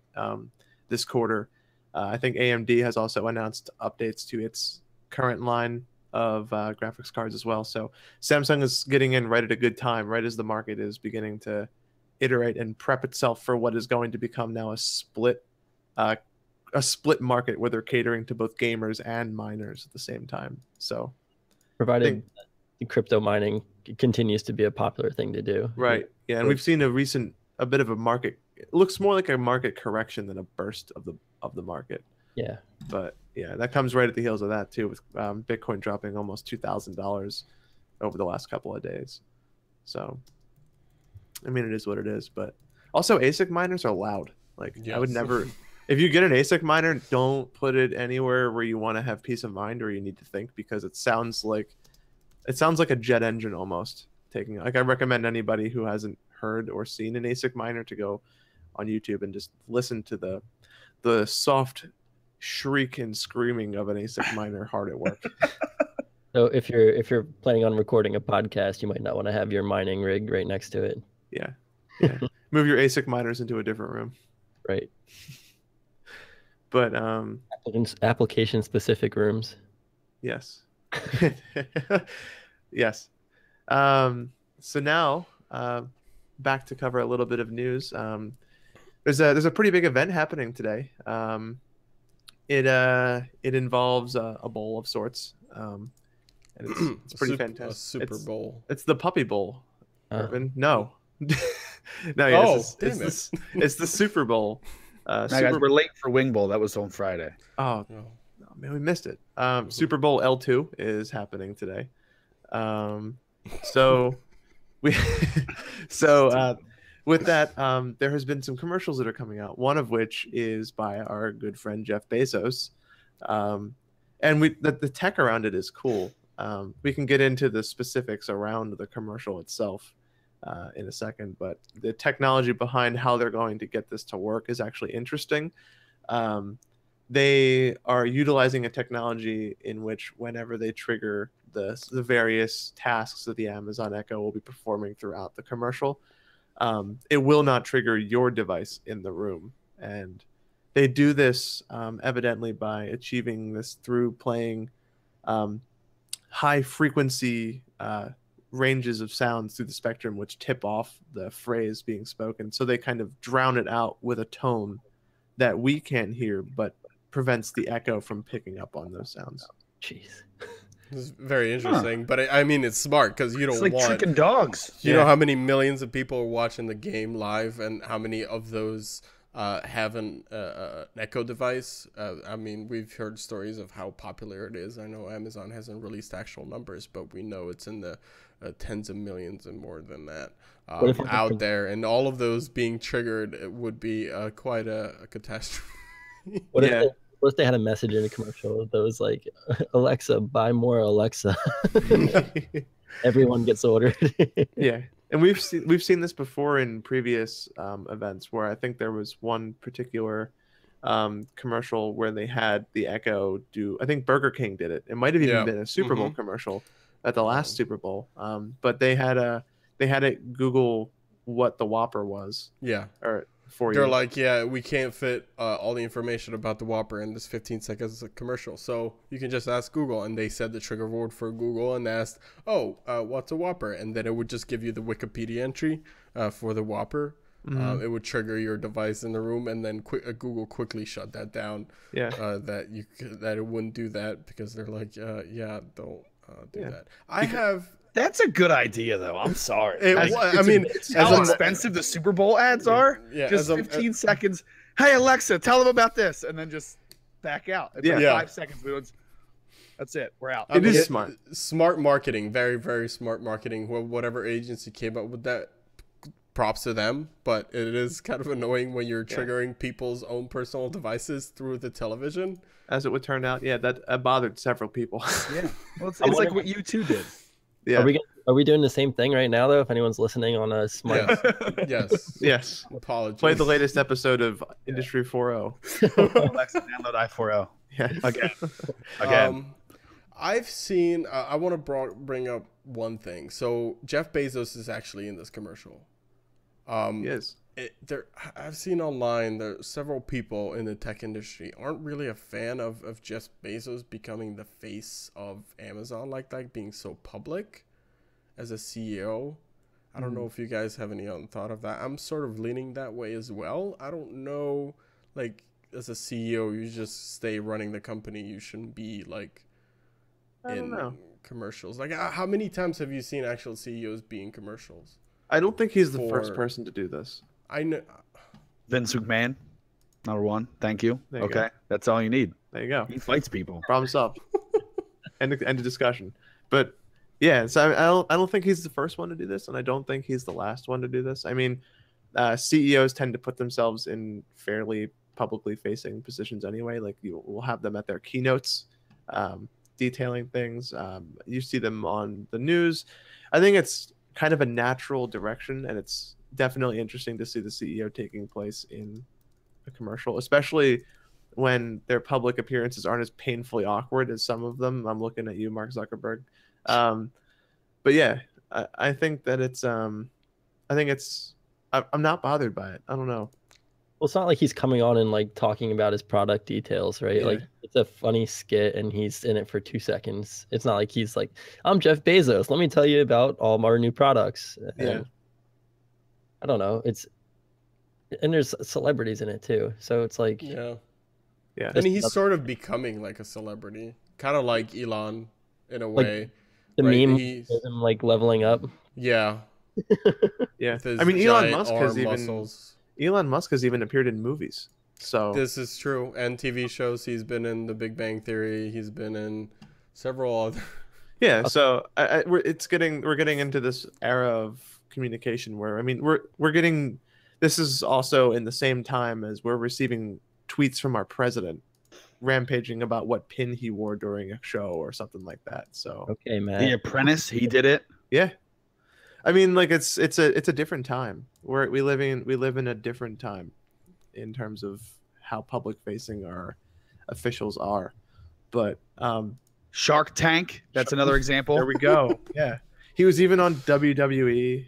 this quarter. I think AMD has also announced updates to its current line of graphics cards as well. So Samsung is getting in right at a good time, right as the market is beginning to iterate and prep itself for what is going to become now a split market where they're catering to both gamers and miners at the same time. So provided crypto mining continues to be a popular thing to do. Right. Yeah, and we've seen a bit of a market. It looks more like a market correction than a burst of the market. Yeah. But yeah, that comes right at the heels of that too, with Bitcoin dropping almost $2,000 over the last couple of days. So, I mean, it is what it is. But also, ASIC miners are loud. Like, yes. I would never. If you get an ASIC miner, don't put it anywhere where you want to have peace of mind or you need to think, because it sounds like a jet engine almost. taking. Like I recommend anybody who hasn't heard or seen an ASIC miner to go on YouTube and just listen to the soft shriek and screaming of an ASIC miner hard at work. So if you're planning on recording a podcast, you might not want to have your mining rig right next to it. Yeah. Move your ASIC miners into a different room. Right. But application specific rooms. Yes. Yes. So now back to cover a little bit of news. There's a pretty big event happening today. It involves a bowl of sorts. And it's pretty fantastic. A Super Bowl. It's the Puppy Bowl. Ervin. No. No, it's the Super Bowl. Guys, we're late for Wing Bowl. That was on Friday. Oh, no, man, we missed it. Super Bowl L2 is happening today. So with that, there has been some commercials that are coming out. One of which is by our good friend Jeff Bezos, and the tech around it is cool. We can get into the specifics around the commercial itself in a second, but the technology behind how they're going to get this to work is actually interesting. They are utilizing a technology in which whenever they trigger the various tasks that the Amazon Echo will be performing throughout the commercial, it will not trigger your device in the room. And they do this evidently by achieving this through playing high frequency ranges of sounds through the spectrum, which tip off the phrase being spoken. So they kind of drown it out with a tone that we can't hear, but prevents the echo from picking up on those sounds. Jeez. It's very interesting, but I mean, it's smart because you don't want tricking dogs. You know how many millions of people are watching the game live, and how many of those have an Echo device. I mean, we've heard stories of how popular it is. I know Amazon hasn't released actual numbers, but we know it's in the tens of millions and more than that out there. And all of those being triggered, it would be quite a catastrophe. What if they had a message in a commercial that was like, Alexa, buy more Alexa. Everyone gets ordered. Yeah. And we've seen this before in previous events, where I think there was one particular commercial where they had the Echo do. I think Burger King did it. It might have even been a Super Bowl commercial at the last Super Bowl. But they had it Google what the Whopper was. Yeah. Or for They're you. like, yeah, we can't fit all the information about the Whopper in this 15 seconds of commercial, so you can just ask Google. And they said the trigger word for Google and asked, what's a Whopper? And then it would just give you the Wikipedia entry for the Whopper. It would trigger your device in the room, and then Google quickly shut that down. Yeah, that it wouldn't do that, because they're like, don't do that. That's a good idea, though. I'm sorry. I mean, how expensive the Super Bowl ads are. Yeah, just 15 seconds. Hey, Alexa, tell them about this, and then just back out. It's like 5 seconds. That's it. We're out. It is smart. Smart marketing. Very, very smart marketing. Whatever agency came up with that, props to them. But it is kind of annoying when you're triggering people's own personal devices through the television. As it would turn out, that bothered several people. Yeah. Well, it's like what you two did. Yeah. Are we doing the same thing right now, though? If anyone's listening on a smart, yes. Apologies. Play the latest episode of Industry 4.0. Alexa, download I4O. Yeah. Again. I've seen. I want to bring up one thing. So Jeff Bezos is actually in this commercial. Yes. I've seen online there several people in the tech industry aren't really a fan of Jeff Bezos becoming the face of Amazon like that, being so public as a CEO. I don't know if you guys have any thought of that. I'm sort of leaning that way as well. I don't know, like, as a CEO, you just stay running the company. You shouldn't be like in commercials. Like, how many times have you seen actual CEOs be in commercials? I don't think he's the first person to do this. I know. Vince McMahon, number one. Thank you. Okay, that's all you need. There you go. He fights people. Problem solved. End of discussion. But yeah, so I don't think he's the first one to do this, and I don't think he's the last one to do this. I mean, CEOs tend to put themselves in fairly publicly facing positions anyway. Like, you will have them at their keynotes, detailing things. You see them on the news. I think it's kind of a natural direction, and it's definitely interesting to see the CEO taking place in a commercial, especially when their public appearances aren't as painfully awkward as some of them. I'm looking at you, Mark Zuckerberg. But yeah, I think that I'm not bothered by it. I don't know. Well, it's not like he's coming on and like talking about his product details, right? Yeah. Like it's a funny skit and he's in it for 2 seconds. It's not like he's like, I'm Jeff Bezos. Let me tell you about all our new products. Yeah. And I don't know. And there's celebrities in it too. So it's like, Yeah. Yeah. And he's sort of becoming like a celebrity, kind of like Elon in a way. the right? meme He's, of him like leveling up. yeah. Yeah. With his I mean, Elon giant Musk arm has muscles. even appeared in movies. So This is true. And TV shows. He's been in The Big Bang Theory. He's been in several other. yeah. So we're getting into this era of communication where, I mean, we're getting, this is also in the same time as we're receiving tweets from our president rampaging about what pin he wore during a show or something like that. So Okay, man. The Apprentice, he did it. yeah, I mean, like it's a different time. We live in a different time in terms of how public facing our officials are. But Shark Tank, that's another example. there we go. Yeah, he was even on WWE.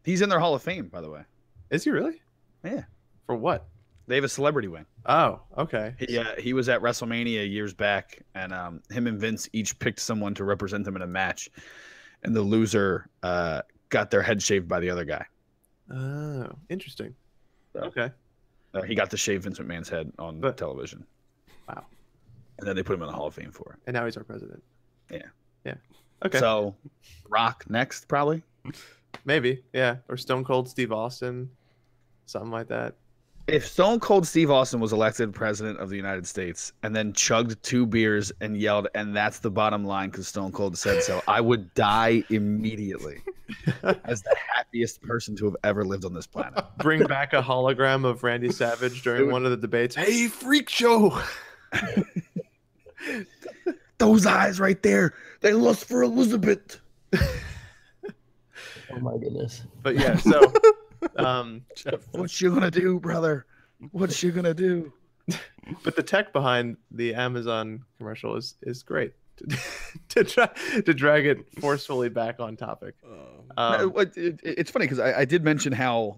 He's in their Hall of Fame, by the way. Is he really? Yeah. For what? They have a celebrity wing. Oh, okay. He was at WrestleMania years back, and him and Vince each picked someone to represent them in a match, and the loser got their head shaved by the other guy. Oh, interesting. So, Okay. he got to shave Vince McMahon's head on television. Wow. And then they put him in the Hall of Fame for it. And now he's our president. Yeah. Yeah. Okay. So, Rock next, probably. Maybe. Yeah. Or Stone Cold Steve Austin. Something like that. If Stone Cold Steve Austin was elected president of the United States and then chugged 2 beers and yelled, and that's the bottom line because Stone Cold said so, I would die immediately as the happiest person to have ever lived on this planet. Bring back a hologram of Randy Savage during one of the debates. Hey, freak show. Those eyes right there, they lust for Elizabeth. Oh my goodness. But yeah, so What you gonna do, brother? What you gonna do? but the tech behind the Amazon commercial is great to drag it forcefully back on topic. It's funny because I did mention how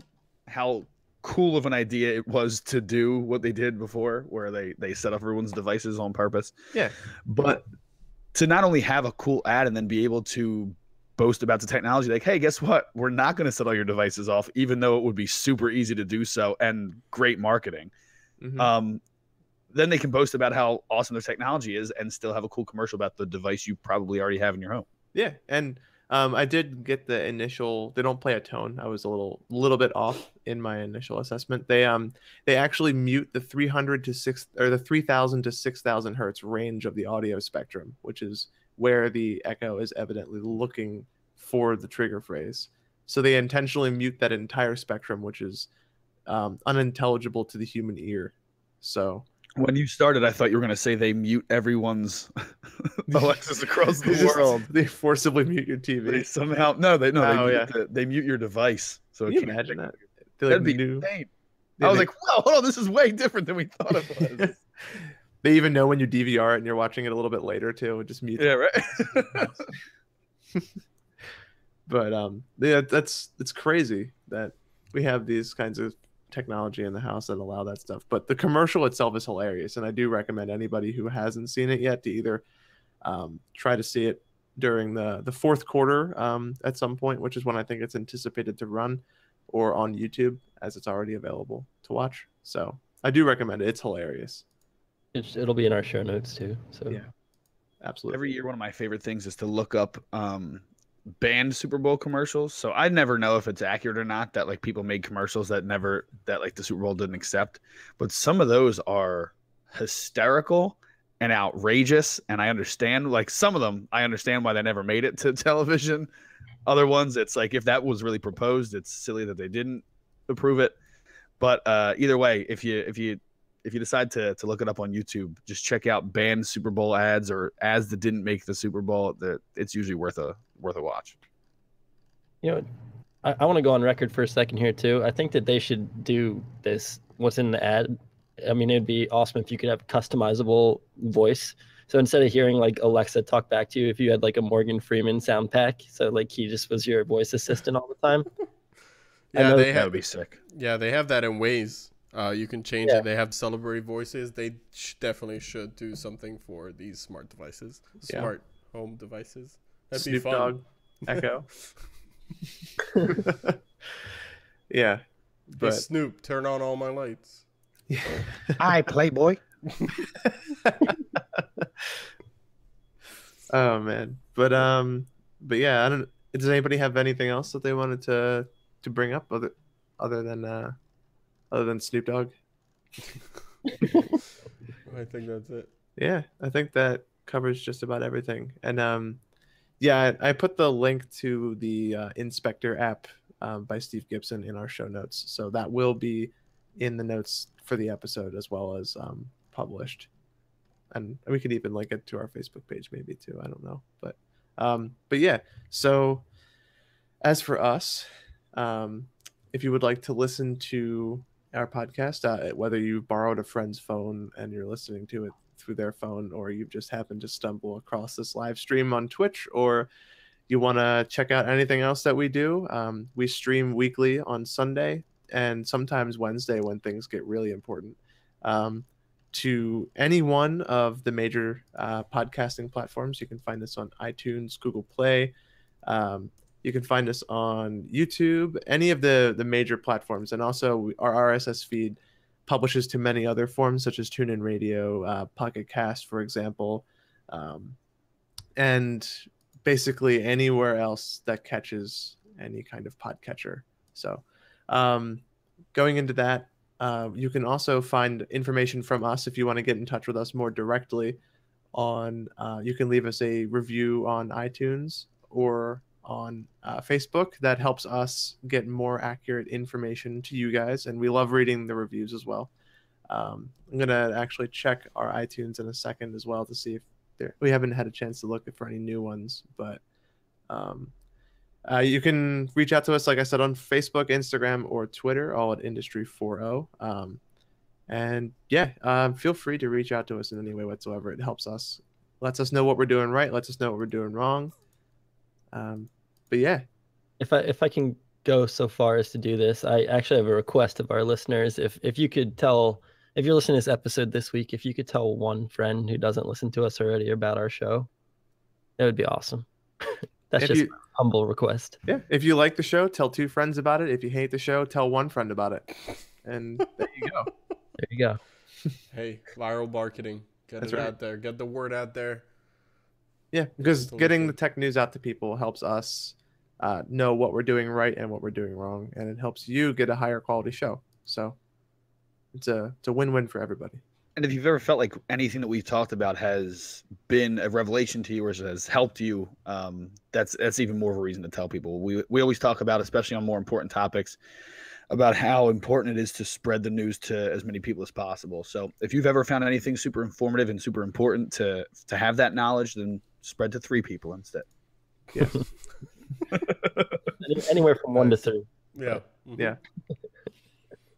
cool of an idea it was to do what they did before, where they set up everyone's devices on purpose. Yeah, but to not only have a cool ad and then be able to boast about the technology, like, hey, guess what? We're not going to set all your devices off, even though it would be super easy to do so and great marketing. Mm-hmm. Then they can boast about how awesome their technology is and still have a cool commercial about the device you probably already have in your home. Yeah, and I did get the initial. They don't play a tone. I was a little bit off in my initial assessment. They actually mute the 300 to 6 or the 3,000 to 6,000 hertz range of the audio spectrum, which is where the Echo is evidently looking for the trigger phrase. So they intentionally mute that entire spectrum, which is unintelligible to the human ear. So when you started, I thought you were going to say they mute everyone's Alexas across the world. They forcibly mute your TV. They somehow they mute your device. So can you imagine that? That'd be insane. I was like, wow, hold on, this is way different than we thought it was. They even know when you DVR it and you're watching it a little bit later too. It just mutes. Yeah, right. But yeah, it's crazy that we have these kinds of technology in the house that allow that stuff. But the commercial itself is hilarious, and I do recommend anybody who hasn't seen it yet to either try to see it during the fourth quarter at some point, which is when I think it's anticipated to run, or on YouTube as it's already available to watch. So I do recommend it. It's hilarious. It'll be in our show notes too. So yeah, absolutely. Every year, one of my favorite things is to look up banned Super Bowl commercials. So I never know if it's accurate or not that like people made commercials that like the Super Bowl didn't accept. But some of those are hysterical and outrageous. And I understand, like some of them, I understand why they never made it to television. Other ones, it's like if that was really proposed, it's silly that they didn't approve it. But either way, if you decide to look it up on YouTube, just check out banned Super Bowl ads or ads that didn't make the Super Bowl. That it's usually worth a watch. You know, I want to go on record for a second here too. I think that they should do this. What's in the ad? I mean, it'd be awesome if you could have customizable voice. So instead of hearing like Alexa talk back to you, if you had like a Morgan Freeman sound pack, so like he just was your voice assistant all the time. Yeah, That would be sick. Yeah, they have that in Waze. You can change it. They have celebrity voices. They definitely should do something for these smart devices, smart home devices. That'd Snoop be fun. Dogg, Echo. Yeah, Hey, but Snoop, turn on all my lights. Hi, Playboy. oh man, but yeah, I don't. Does anybody have anything else that they wanted to bring up other than Snoop Dogg? I think that's it. Yeah, I think that covers just about everything. And yeah, I put the link to the Inspector app by Steve Gibson in our show notes, so that will be in the notes for the episode as well as published. And we could even link it to our Facebook page maybe too. I don't know, but yeah. So as for us, if you would like to listen to our podcast, whether you borrowed a friend's phone and you're listening to it through their phone, or you've just happened to stumble across this live stream on Twitch, or you want to check out anything else that we do, we stream weekly on Sunday and sometimes Wednesday when things get really important, to any one of the major podcasting platforms. You can find us on iTunes, Google Play. You can find us on YouTube, any of the major platforms. And also our RSS feed publishes to many other forms such as TuneIn Radio, Pocket Cast, for example, and basically anywhere else that catches any kind of podcatcher. So going into that, you can also find information from us if you want to get in touch with us more directly. You can leave us a review on iTunes or on Facebook. That helps us get more accurate information to you guys, and we love reading the reviews as well. I'm gonna actually check our iTunes in a second as well to see if we haven't had a chance to look for any new ones, but you can reach out to us, like I said, on Facebook, Instagram, or Twitter, all at Industry40. And yeah, feel free to reach out to us in any way whatsoever. It helps us, lets us know what we're doing right, lets us know what we're doing wrong. But yeah, if I can go so far as to do this, I actually have a request of our listeners. If you could tell, if you're listening to this episode this week, if you could tell one friend who doesn't listen to us already about our show, that would be awesome. That's just a humble request. Yeah, if you like the show, tell 2 friends about it. If you hate the show, tell 1 friend about it. And there you go. There you go. Hey, viral marketing. Get That's it right. out there. Get the word out there. Yeah, because getting the tech news out to people helps us know what we're doing right and what we're doing wrong, and it helps you get a higher quality show. So it's a win-win for everybody. And if you've ever felt like anything that we've talked about has been a revelation to you or has helped you, that's even more of a reason to tell people. We always talk about, especially on more important topics, about how important it is to spread the news to as many people as possible. So if you've ever found anything super informative and super important to have that knowledge, then spread to 3 people instead. Yeah. Anywhere from 1 to 3. Yeah. Mm-hmm. Yeah.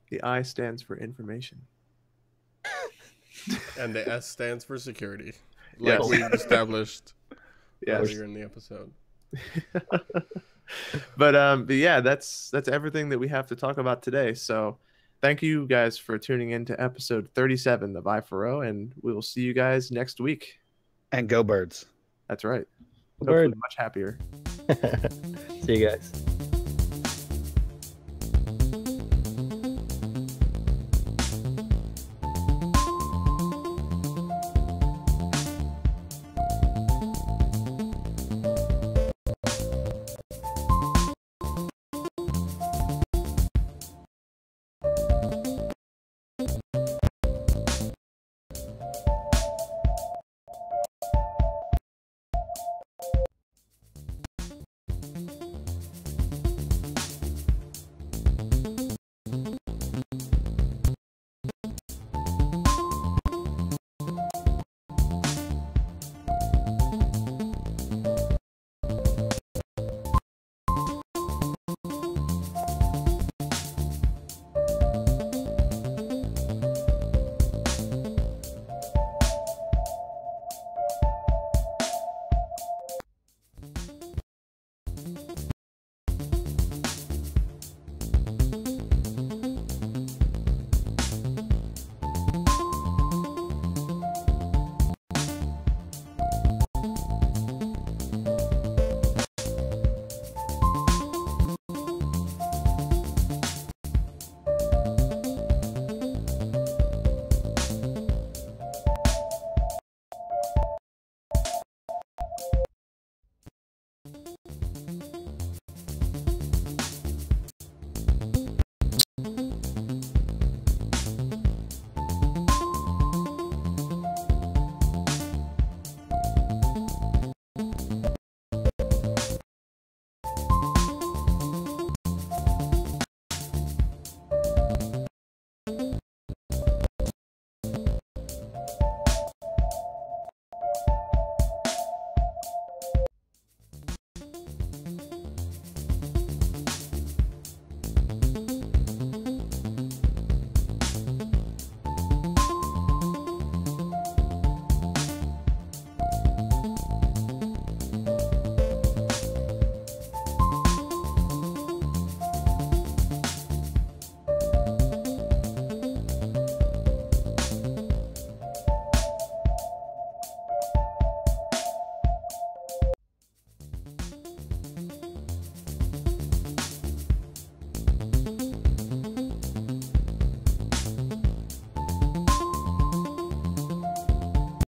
The I stands for information. And the S stands for security, like Yes. we established Yes. earlier in the episode. But yeah, that's everything that we have to talk about today. So thank you guys for tuning in to episode 37 of I4O, and we will see you guys next week. And go Birds. That's right. Bird. Hopefully much happier. See you guys.